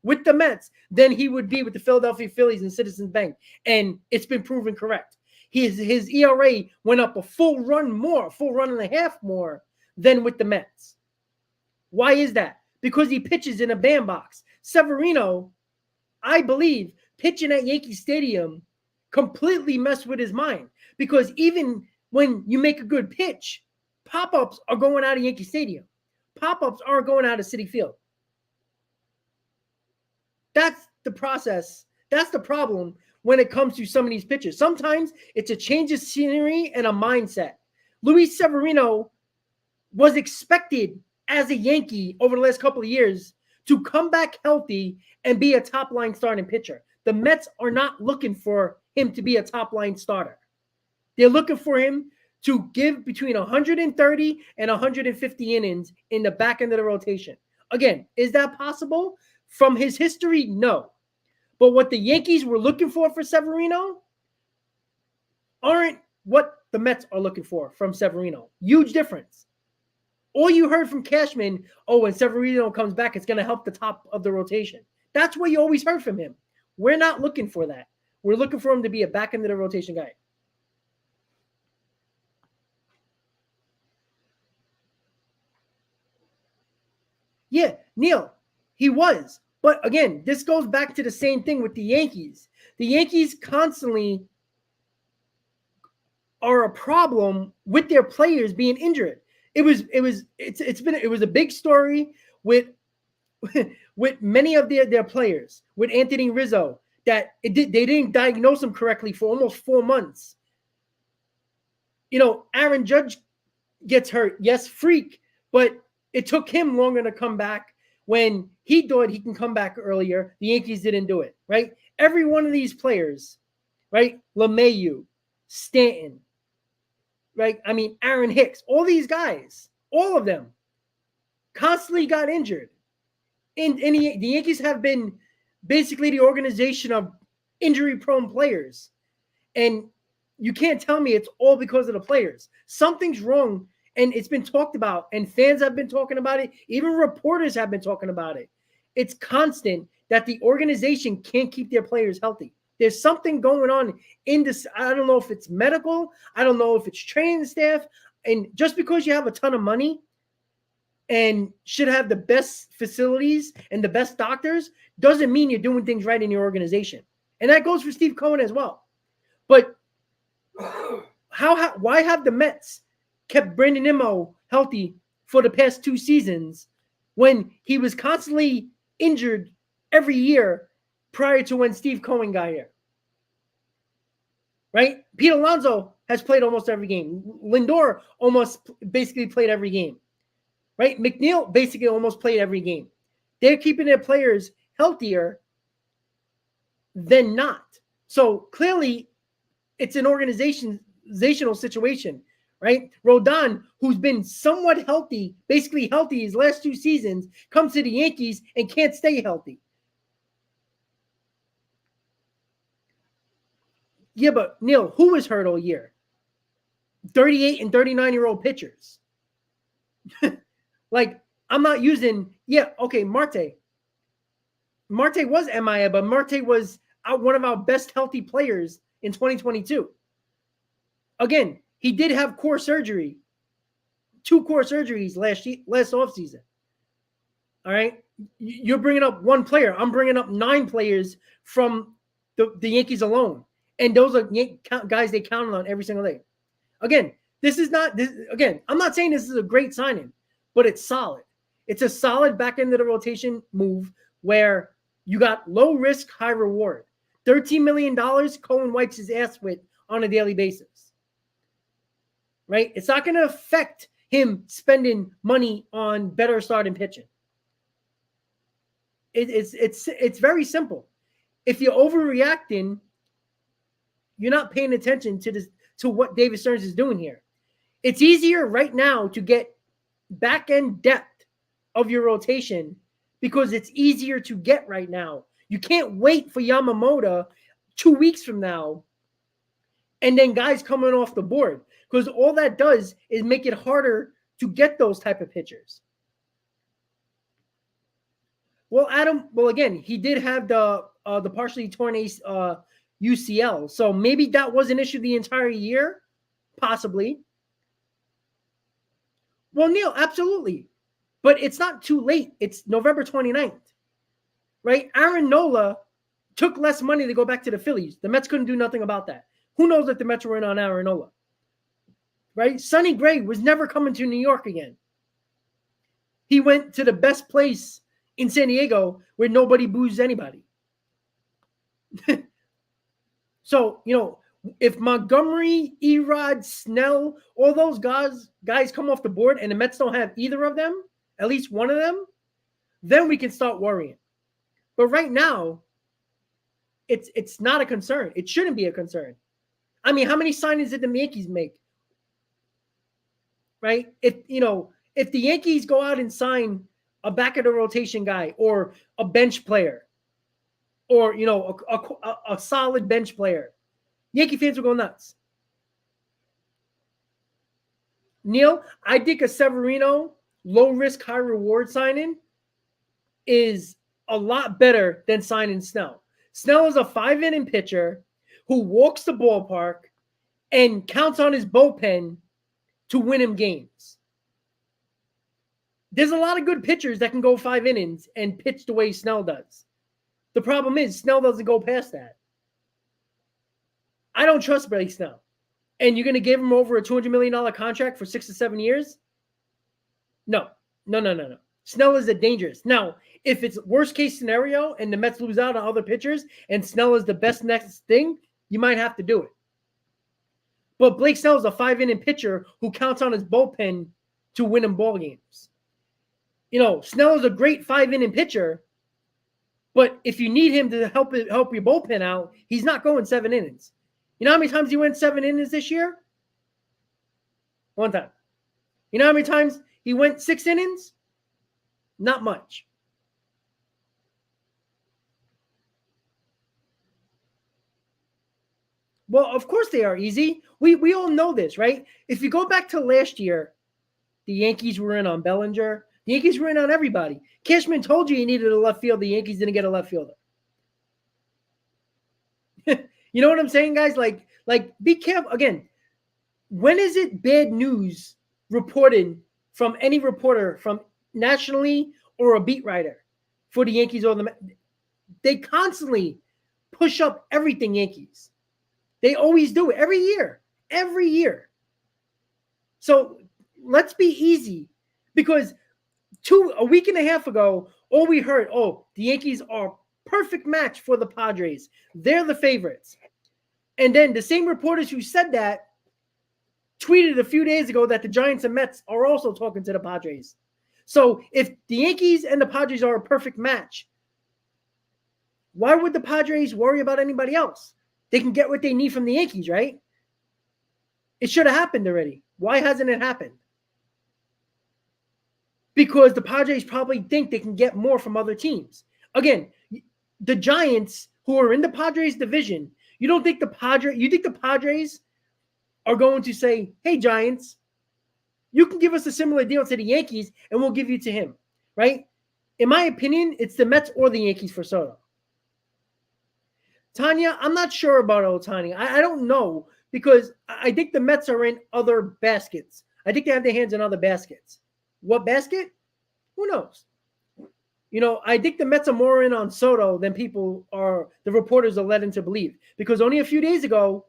B: with the Mets than he would be with the Philadelphia Phillies and Citizens Bank. And it's been proven correct. His ERA went up a full run and a half more than with the Mets. Why is that? Because he pitches in a bandbox. Severino, I believe, pitching at Yankee Stadium completely messed with his mind, because even when you make a good pitch, pop-ups are going out of Yankee Stadium. Pop-ups aren't going out of Citi Field. That's the process. That's the problem when it comes to some of these pitches. Sometimes it's a change of scenery and a mindset. Luis Severino was expected as a Yankee over the last couple of years to come back healthy and be a top-line starting pitcher. The Mets are not looking for him to be a top-line starter. They're looking for him to give between 130 and 150 innings in the back end of the rotation. Again, is that possible? From his history, no. But what the Yankees were looking for Severino aren't what the Mets are looking for from Severino. Huge difference. All you heard from Cashman, oh, when Severino comes back, it's going to help the top of the rotation. That's what you always heard from him. We're not looking for that. We're looking for him to be a back end of the rotation guy. Yeah, Neil, he was. But again, this goes back to the same thing with the Yankees. The Yankees constantly are a problem with their players being injured. It was a big story with many of their players, with Anthony Rizzo, that they didn't diagnose him correctly for almost 4 months. Aaron Judge gets hurt. Yes, freak, but it took him longer to come back. When he thought he can come back earlier, the Yankees didn't do it, right? Every one of these players, right? LeMahieu, Stanton, right? I mean, Aaron Hicks, all these guys, all of them constantly got injured. And the Yankees have been basically the organization of injury-prone players. And you can't tell me it's all because of the players. Something's wrong. And it's been talked about, and fans have been talking about it. Even reporters have been talking about it. It's constant that the organization can't keep their players healthy. There's something going on in this. I don't know if it's medical. I don't know if it's training staff. And just because you have a ton of money and should have the best facilities and the best doctors doesn't mean you're doing things right in your organization. And that goes for Steve Cohen as well. But why have the Mets kept Brandon Nimmo healthy for the past 2 seasons when he was constantly injured every year prior to when Steve Cohen got here? Right? Pete Alonso has played almost every game. Lindor almost basically played every game. Right? McNeil basically almost played every game. They're keeping their players healthier than not. So clearly it's an organizational situation. Right? Rodon, who's been somewhat healthy, basically healthy his last 2 seasons, comes to the Yankees and can't stay healthy. Yeah, but Neil, who was hurt all year? 38 and 39-year-old pitchers. Like, I'm not using, okay, Marte. Marte was MIA, but Marte was one of our best healthy players in 2022. Again, he did have core surgery, 2 core surgeries last offseason. All right? You're bringing up one player. I'm bringing up 9 players from the Yankees alone. And those are guys they counted on every single day. Again, I'm not saying this is a great signing, but it's solid. It's a solid back end of the rotation move where you got low risk, high reward. $13 million Cohen wipes his ass with on a daily basis. Right? It's not going to affect him spending money on better starting pitching. It's very simple. If you're overreacting, you're not paying attention to what David Stearns is doing here. It's easier right now to get back-end depth of your rotation because it's easier to get right now. You can't wait for Yamamoto 2 weeks from now and then guys coming off the board because all that does is make it harder to get those type of pitchers. Well, again, he did have the partially torn UCL, so maybe that was an issue the entire year, possibly. Well, Neil, absolutely. But it's not too late. It's November 29th, right? Aaron Nola took less money to go back to the Phillies. The Mets couldn't do nothing about that. Who knows if the Mets were in on Aaron Nola, right? Sonny Gray was never coming to New York again. He went to the best place in San Diego where nobody boos anybody. So, if Montgomery, Erod, Snell, all those guys come off the board and the Mets don't have either of them, at least one of them, then we can start worrying. But right now, it's not a concern. It shouldn't be a concern. I mean, how many signings did the Yankees make? Right? If the Yankees go out and sign a back of the rotation guy or a bench player or, a solid bench player, Yankee fans will go nuts. Neil, I think a Severino low risk, high reward signing is a lot better than signing Snell. Snell is a 5-inning pitcher who walks the ballpark and counts on his bullpen to win him games. There's a lot of good pitchers that can go 5 innings and pitch the way Snell does. The problem is Snell doesn't go past that. I don't trust Blake Snell. And you're going to give him over a $200 million contract for 6 to 7 years? No. Snell is dangerous. Now, if it's worst case scenario and the Mets lose out on other pitchers and Snell is the best next thing, you might have to do it. But Blake Snell is a 5-inning pitcher who counts on his bullpen to win him ball games. Snell is a great 5-inning pitcher, but if you need him to help your bullpen out, he's not going 7 innings. You know how many times he went 7 innings this year? 1 time. You know how many times he went 6 innings? Not much. Well, of course they are easy. We all know this, right? If you go back to last year, the Yankees were in on Bellinger. The Yankees were in on everybody. Cashman told you needed a left field. The Yankees didn't get a left fielder. You know what I'm saying, guys? Like, be careful. Again, when is it bad news reported from any reporter from nationally or a beat writer for the Yankees or the Mets? They constantly push up everything Yankees. They always do it every year. So let's be easy because a week and a half ago, all we heard, the Yankees are perfect match for the Padres. They're the favorites. And then the same reporters who said that tweeted a few days ago that the Giants and Mets are also talking to the Padres. So if the Yankees and the Padres are a perfect match, why would the Padres worry about anybody else? They can get what they need from the Yankees, right? It should have happened already. Why hasn't it happened? Because the Padres probably think they can get more from other teams. Again, the Giants, who are in the Padres division, You don't think you think the Padres are going to say, hey, Giants, you can give us a similar deal to the Yankees and we'll give you to him, right? In my opinion, it's the Mets or the Yankees for Soto. Tanya, I'm not sure about Ohtani. I don't know because I think the Mets are in other baskets. I think they have their hands in other baskets. What basket? Who knows? I think the Mets are more in on Soto than the reporters are led into believe. Because only a few days ago,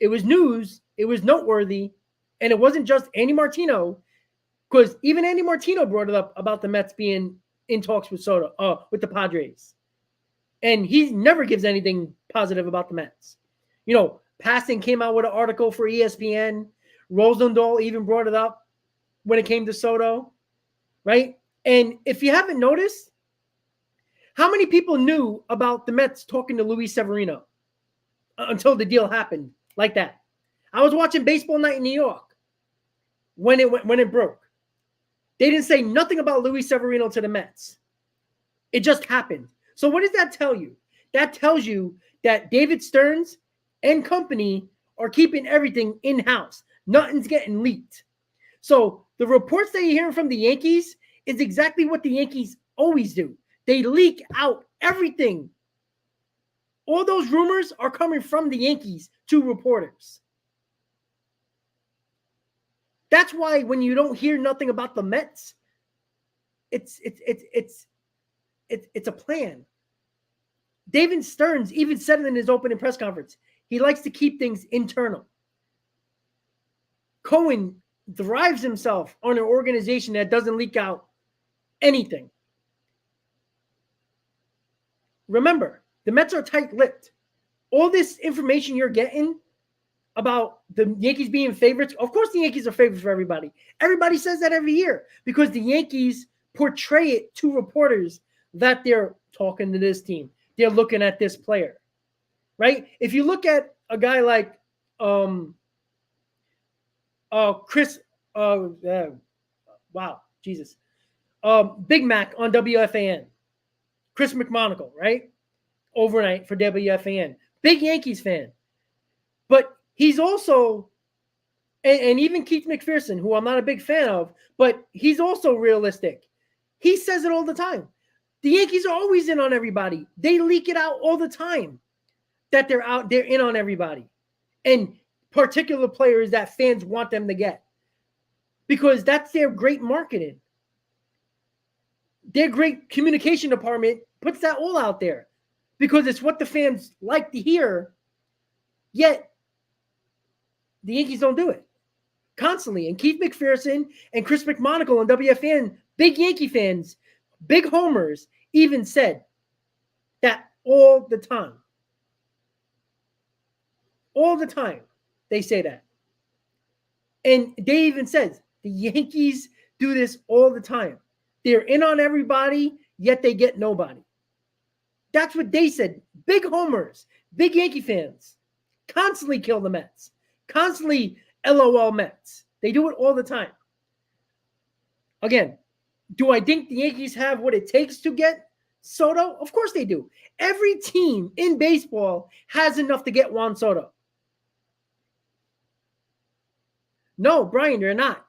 B: it was news, it was noteworthy, and it wasn't just Andy Martino, because even Andy Martino brought it up about the Mets being in talks with Soto, with the Padres. And he never gives anything positive about the Mets. Passan came out with an article for ESPN. Rosendahl even brought it up when it came to Soto, right? And if you haven't noticed, how many people knew about the Mets talking to Luis Severino until the deal happened like that? I was watching Baseball Night in New York when it broke. They didn't say nothing about Luis Severino to the Mets. It just happened. So what does that tell you? That tells you that David Stearns and company are keeping everything in-house. Nothing's getting leaked. So the reports that you're hearing from the Yankees is exactly what the Yankees always do. They leak out everything. All those rumors are coming from the Yankees to reporters. That's why when you don't hear nothing about the Mets, it's a plan. David Stearns even said it in his opening press conference. He likes to keep things internal. Cohen thrives himself on an organization that doesn't leak out anything. Remember, the Mets are tight-lipped. All this information you're getting about the Yankees being favorites, of course the Yankees are favorites for everybody. Everybody says that every year because the Yankees portray it to reporters that they're talking to this team. They're looking at this player, right? If you look at a guy like Chris, Big Mac on WFAN, Chris McMonagle, right? Overnight for WFAN. Big Yankees fan. But he's also, and even Keith McPherson, who I'm not a big fan of, but he's also realistic. He says it all the time. The Yankees are always in on everybody. They leak it out all the time that they're in on everybody. And particular players that fans want them to get. Because that's their great marketing. Their great communication department puts that all out there. Because it's what the fans like to hear. Yet, the Yankees don't do it. Constantly. And Keith McPherson and Chris McMonagle on WFN, big Yankee fans, big homers, even said that all the time. All the time, they say that. And they even says the Yankees do this all the time. They're in on everybody, yet they get nobody. That's what they said. Big homers, big Yankee fans, constantly kill the Mets. Constantly LOL Mets. They do it all the time. Again, do I think the Yankees have what it takes to get Soto? Of course they do. Every team in baseball has enough to get Juan Soto. No, Brian, they're not.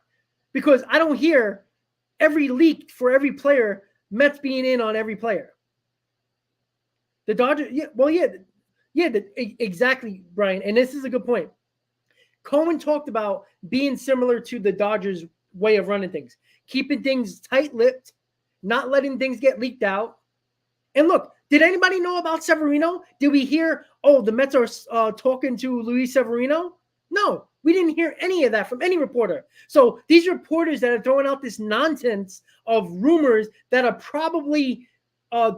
B: Because I don't hear every leak for every player, Mets being in on every player. The Dodgers, exactly, Brian. And this is a good point. Cohen talked about being similar to the Dodgers' way of running things, keeping things tight-lipped, not letting things get leaked out. And look, did anybody know about Severino? Did we hear, the Mets are talking to Luis Severino? No, we didn't hear any of that from any reporter. So these reporters that are throwing out this nonsense of rumors that are probably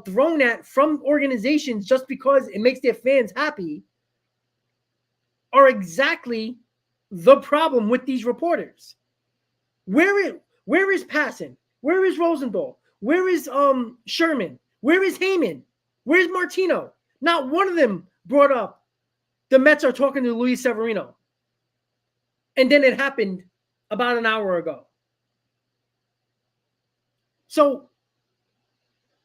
B: thrown at from organizations just because it makes their fans happy are exactly the problem with these reporters. Where is Passan? Where is Rosendahl? Where is Sherman? Where is Heyman? Where is Martino? Not one of them brought up the Mets are talking to Luis Severino. And then it happened about an hour ago. So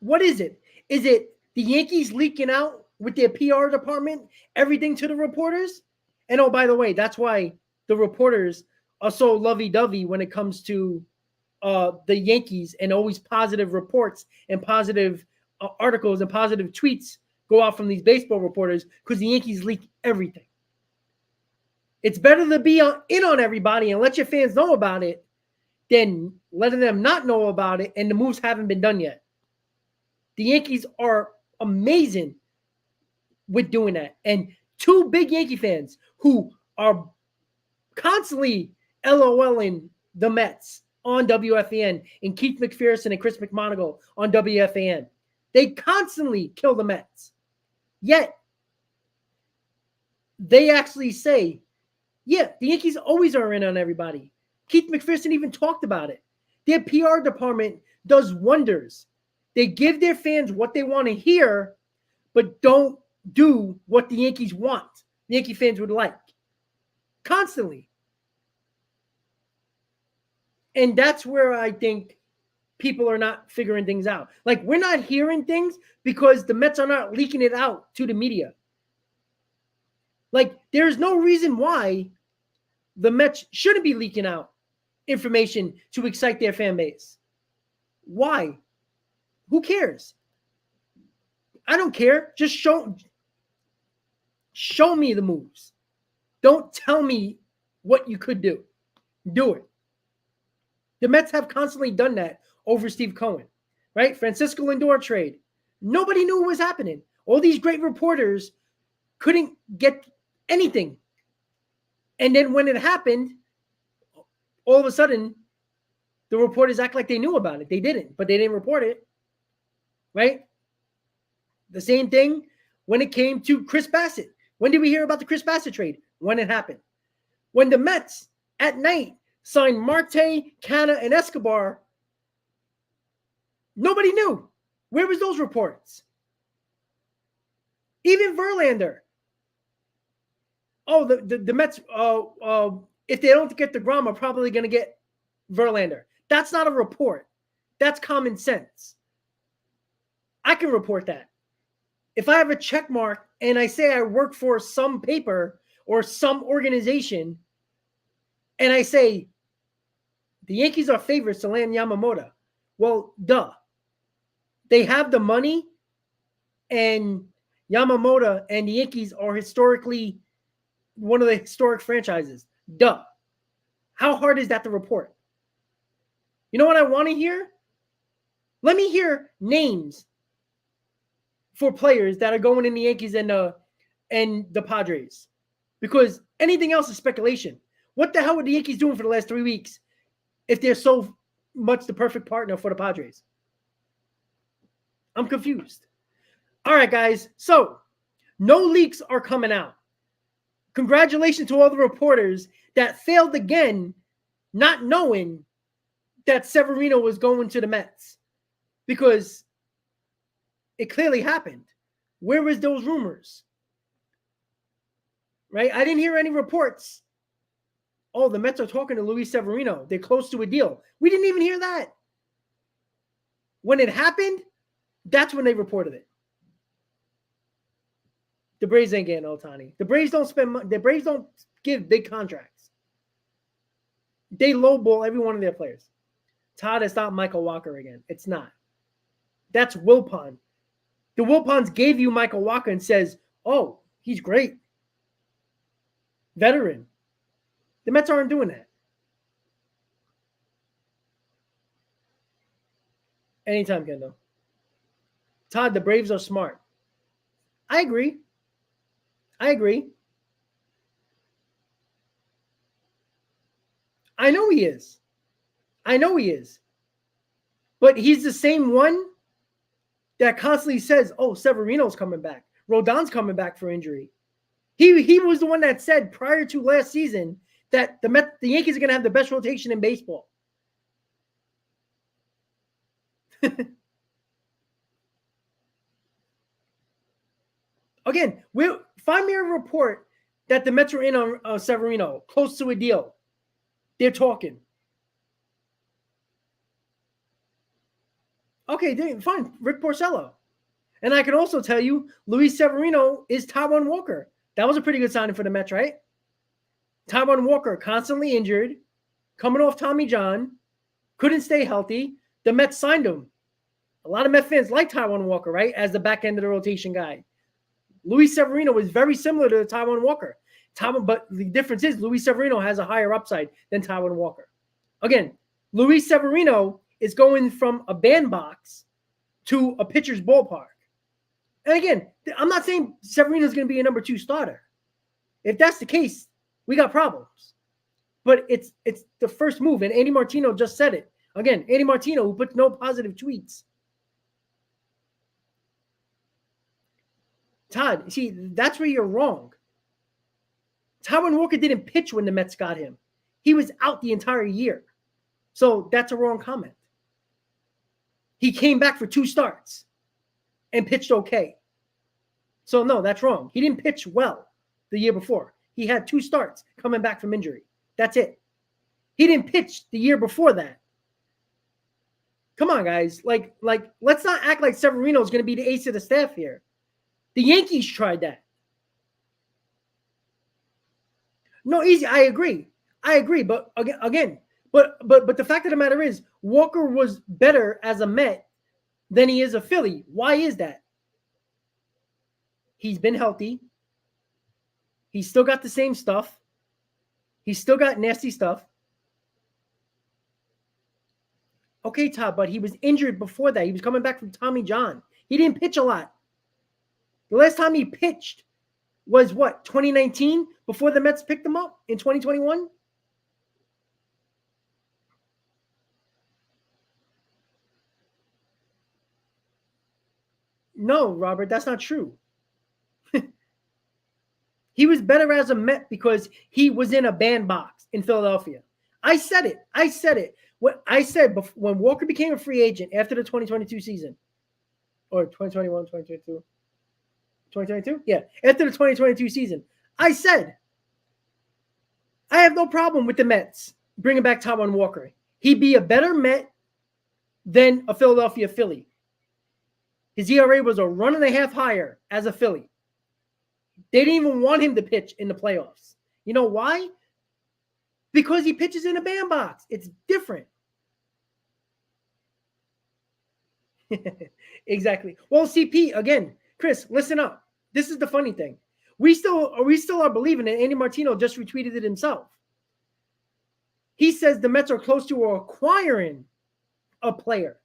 B: what is it? Is it the Yankees leaking out with their PR department, everything to the reporters. And oh, by the way, that's why the reporters are so lovey-dovey when it comes to the Yankees, and always positive reports and positive articles and positive tweets go out from these baseball reporters, because the Yankees leak everything. It's better to be in on everybody and let your fans know about it than letting them not know about it and the moves haven't been done yet. The Yankees are amazing with doing that. And two big Yankee fans who are constantly LOLing the Mets on WFAN, and Keith McPherson and Chris McMonagle on WFAN. They constantly kill the Mets. Yet, they actually say, yeah, the Yankees always are in on everybody. Keith McPherson even talked about it. Their PR department does wonders. They give their fans what they want to hear, but don't do what the Yankees want, the Yankee fans would like. Constantly. And that's where I think people are not figuring things out. Like, we're not hearing things because the Mets are not leaking it out to the media. Like, there's no reason why the Mets shouldn't be leaking out information to excite their fan base. Why? Who cares? I don't care. Just show me the moves. Don't tell me what you could do. Do it. The Mets have constantly done that over Steve Cohen, right? Francisco Lindor trade. Nobody knew what was happening. All these great reporters couldn't get anything. And then when it happened, all of a sudden, the reporters act like they knew about it. They didn't, but they didn't report it, right? The same thing when it came to Chris Bassett. When did we hear about the Chris Bassett trade? When it happened. When the Mets at night signed Marte, Canna, and Escobar, nobody knew. Where was those reports? Even Verlander. Oh, the Mets, if they don't get DeGrom, are probably going to get Verlander. That's not a report. That's common sense. I can report that. If I have a check mark and I say I work for some paper or some organization, and I say the Yankees are favorites to land Yamamoto, well, duh. They have the money, and Yamamoto and the Yankees are historically one of the historic franchises. Duh. How hard is that to report? You know what I want to hear? Let me hear names for players that are going in the Yankees and the Padres, because anything else is speculation. What the hell were the Yankees doing for the last 3 weeks if they're so much the perfect partner for the Padres? I'm confused. All right, guys. So no leaks are coming out. Congratulations to all the reporters that failed again, not knowing that Severino was going to the Mets, because it clearly happened. Where was those rumors? Right? I didn't hear any reports. Oh, the Mets are talking to Luis Severino. They're close to a deal. We didn't even hear that. When it happened, that's when they reported it. The Braves ain't getting Ohtani. The Braves don't spend money. The Braves don't give big contracts. They lowball every one of their players. Todd, it's not Michael Walker again. It's not. That's Wilpon. The Wilpons gave you Michael Walker and says, oh, he's great. Veteran. The Mets aren't doing that. Anytime, Kendall. Todd, the Braves are smart. I agree. I know he is. But he's the same one that constantly says, oh, Severino's coming back. Rodon's coming back for injury. He was the one that said prior to last season that the Yankees are going to have the best rotation in baseball. Again, find me a report that the Mets were in on Severino, close to a deal. They're talking. Okay, fine. Rick Porcello. And I can also tell you, Luis Severino is Taijuan Walker. That was a pretty good signing for the Mets, right? Taijuan Walker, constantly injured, coming off Tommy John, couldn't stay healthy. The Mets signed him. A lot of Mets fans like Taijuan Walker, right, as the back end of the rotation guy. Luis Severino was very similar to Taijuan Walker. But the difference is Luis Severino has a higher upside than Taijuan Walker. Again, Luis Severino is going from a bandbox to a pitcher's ballpark. And again, I'm not saying Severino is going to be a number 2 starter. If that's the case, we got problems. But it's the first move, and Andy Martino just said it. Again, Andy Martino, who puts no positive tweets. Todd, see, that's where you're wrong. Taijuan Walker didn't pitch when the Mets got him. He was out the entire year. So that's a wrong comment. He came back for 2 starts and pitched okay. So no, that's wrong. He didn't pitch well the year before. He had 2 starts coming back from injury. That's it. He didn't pitch the year before that. Come on, guys. Like, let's not act like Severino is going to be the ace of the staff here. The Yankees tried that. No, easy. I agree. But again, but the fact of the matter is, Walker was better as a Met than he is a Philly. Why is that? He's been healthy. He's still got the same stuff. He's still got nasty stuff. Okay, Todd, but he was injured before that. He was coming back from Tommy John. He didn't pitch a lot. The last time he pitched was what, 2019, before the Mets picked him up in 2021? No, Robert, that's not true. He was better as a Met because he was in a bandbox in Philadelphia. I said it. What I said when Walker became a free agent after the 2022 season, or 2021, 2022, 2022? Yeah, after the 2022 season, I said, I have no problem with the Mets bringing back Taijuan Walker. He'd be a better Met than a Philadelphia Philly. His ERA was a 1.5 higher as a Philly. They didn't even want him to pitch in the playoffs. You know why? Because he pitches in a bandbox. It's different. Exactly. Well, CP, again, Chris, listen up. This is the funny thing. We still are believing it. Andy Martino just retweeted it himself. He says the Mets are close to acquiring a player.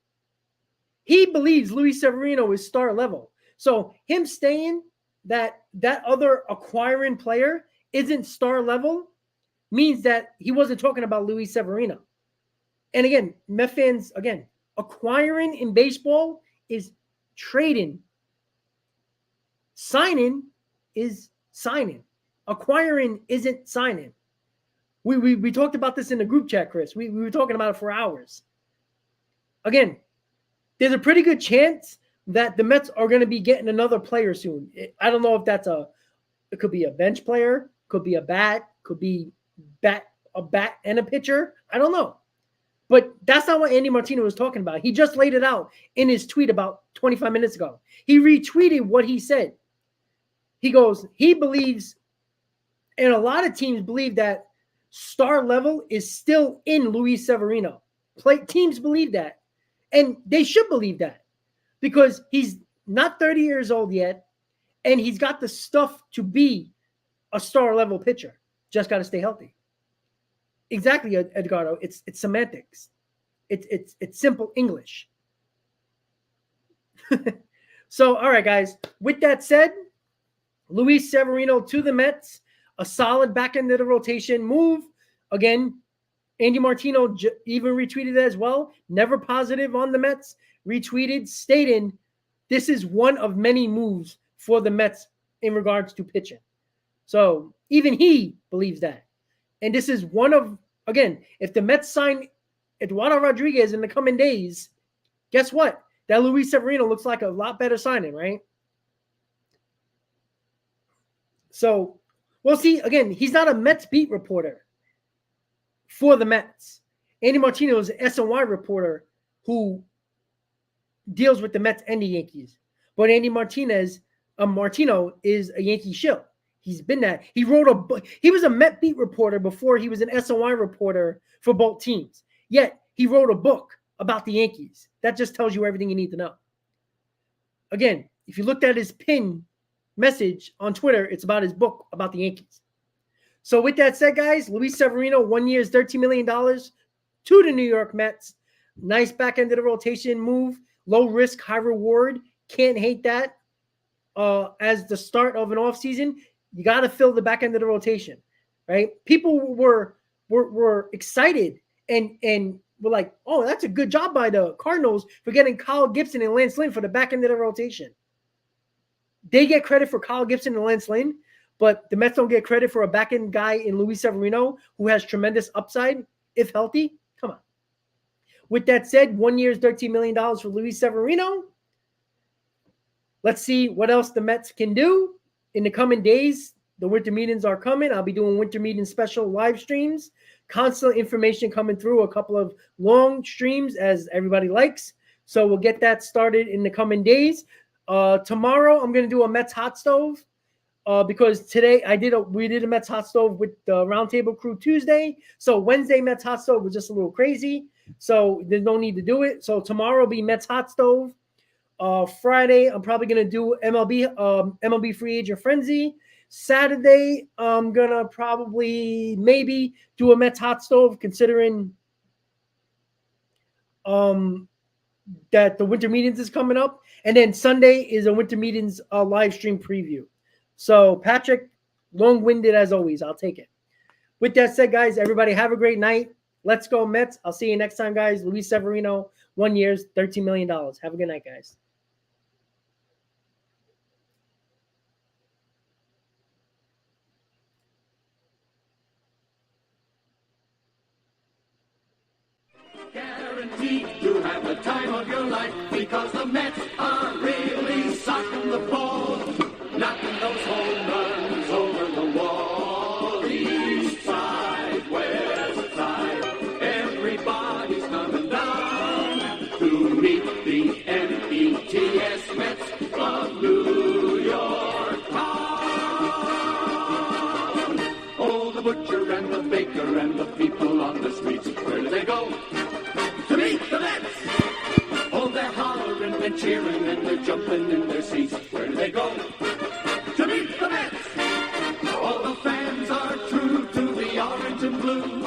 B: He believes Luis Severino is star level. So him saying that other acquiring player isn't star level means that he wasn't talking about Luis Severino. And again, Met fans, again, acquiring in baseball is trading. Signing is signing. Acquiring isn't signing. We talked about this in the group chat, Chris. We were talking about it for hours. Again, there's a pretty good chance that the Mets are going to be getting another player soon. I don't know if it could be a bench player, could be a bat, could be a bat and a pitcher. I don't know. But that's not what Andy Martino was talking about. He just laid it out in his tweet about 25 minutes ago. He retweeted what he said. He goes, he believes, and a lot of teams believe that star level is still in Luis Severino. Teams believe that. And they should believe that because he's not 30 years old yet, and he's got the stuff to be a star level pitcher. Just got to stay healthy. Exactly, Edgardo. It's semantics. It's simple English. So, all right, guys. With that said, Luis Severino to the Mets, a solid back end of the rotation move. Again, Andy Martino even retweeted that as well. Never positive on the Mets. Retweeted, stating, this is one of many moves for the Mets in regards to pitching. So even he believes that. And this is one of, again, if the Mets sign Eduardo Rodriguez in the coming days, guess what? That Luis Severino looks like a lot better signing, right? So, well, see, again, he's not a Mets beat reporter for the Mets. Andy Martino is an SNY reporter who deals with the Mets and the Yankees. But Andy Martino is a Yankee shill. He's been that. He wrote a book. He was a Met beat reporter before he was an SOI reporter for both teams. Yet he wrote a book about the Yankees. That just tells you everything you need to know. Again, if you looked at his pin message on Twitter, it's about his book about the Yankees. So with that said, guys, Luis Severino, 1 year is $13 million to the New York Mets. Nice back end of the rotation move. Low risk, high reward. Can't hate that. As the start of an offseason, you got to fill the back end of the rotation, right? People were excited and were like, oh, that's a good job by the Cardinals for getting Kyle Gibson and Lance Lynn for the back end of the rotation. They get credit for Kyle Gibson and Lance Lynn, but the Mets don't get credit for a back end guy in Luis Severino who has tremendous upside if healthy. Come on. With that said, 1 year is $13 million for Luis Severino. Let's see what else the Mets can do in the coming days. The winter meetings are coming. I'll be doing winter meeting special live streams. Constant information coming through, a couple of long streams as everybody likes. So we'll get that started in the coming days. Tomorrow I'm going to do a Mets hot stove because today we did a Mets hot stove with the Roundtable crew Tuesday. So Wednesday Mets hot stove was just a little crazy. So there's no need to do it. So tomorrow will be Mets hot stove. Friday, I'm probably going to do MLB free agent frenzy. Saturday, I'm going to probably maybe do a Mets hot stove considering that the winter meetings is coming up. And then Sunday is a winter meetings live stream preview. So Patrick, long-winded as always. I'll take it. With that said, guys, everybody have a great night. Let's go Mets. I'll see you next time, guys. Luis Severino, 1 year, $13 million. Have a good night, guys.
A: Guaranteed to have the time of your life because the Mets are really socking the ball, knocking those home runs over the wall. East side, west side, everybody's coming down to meet the METS Mets of New York town. Oh, the butcher and the baker and the people on the streets, where do they go? To meet the Mets! Oh, they're hollering and cheering and they're jumping in their seats. Where do they go? To meet the Mets! All the fans are true to the orange and blue.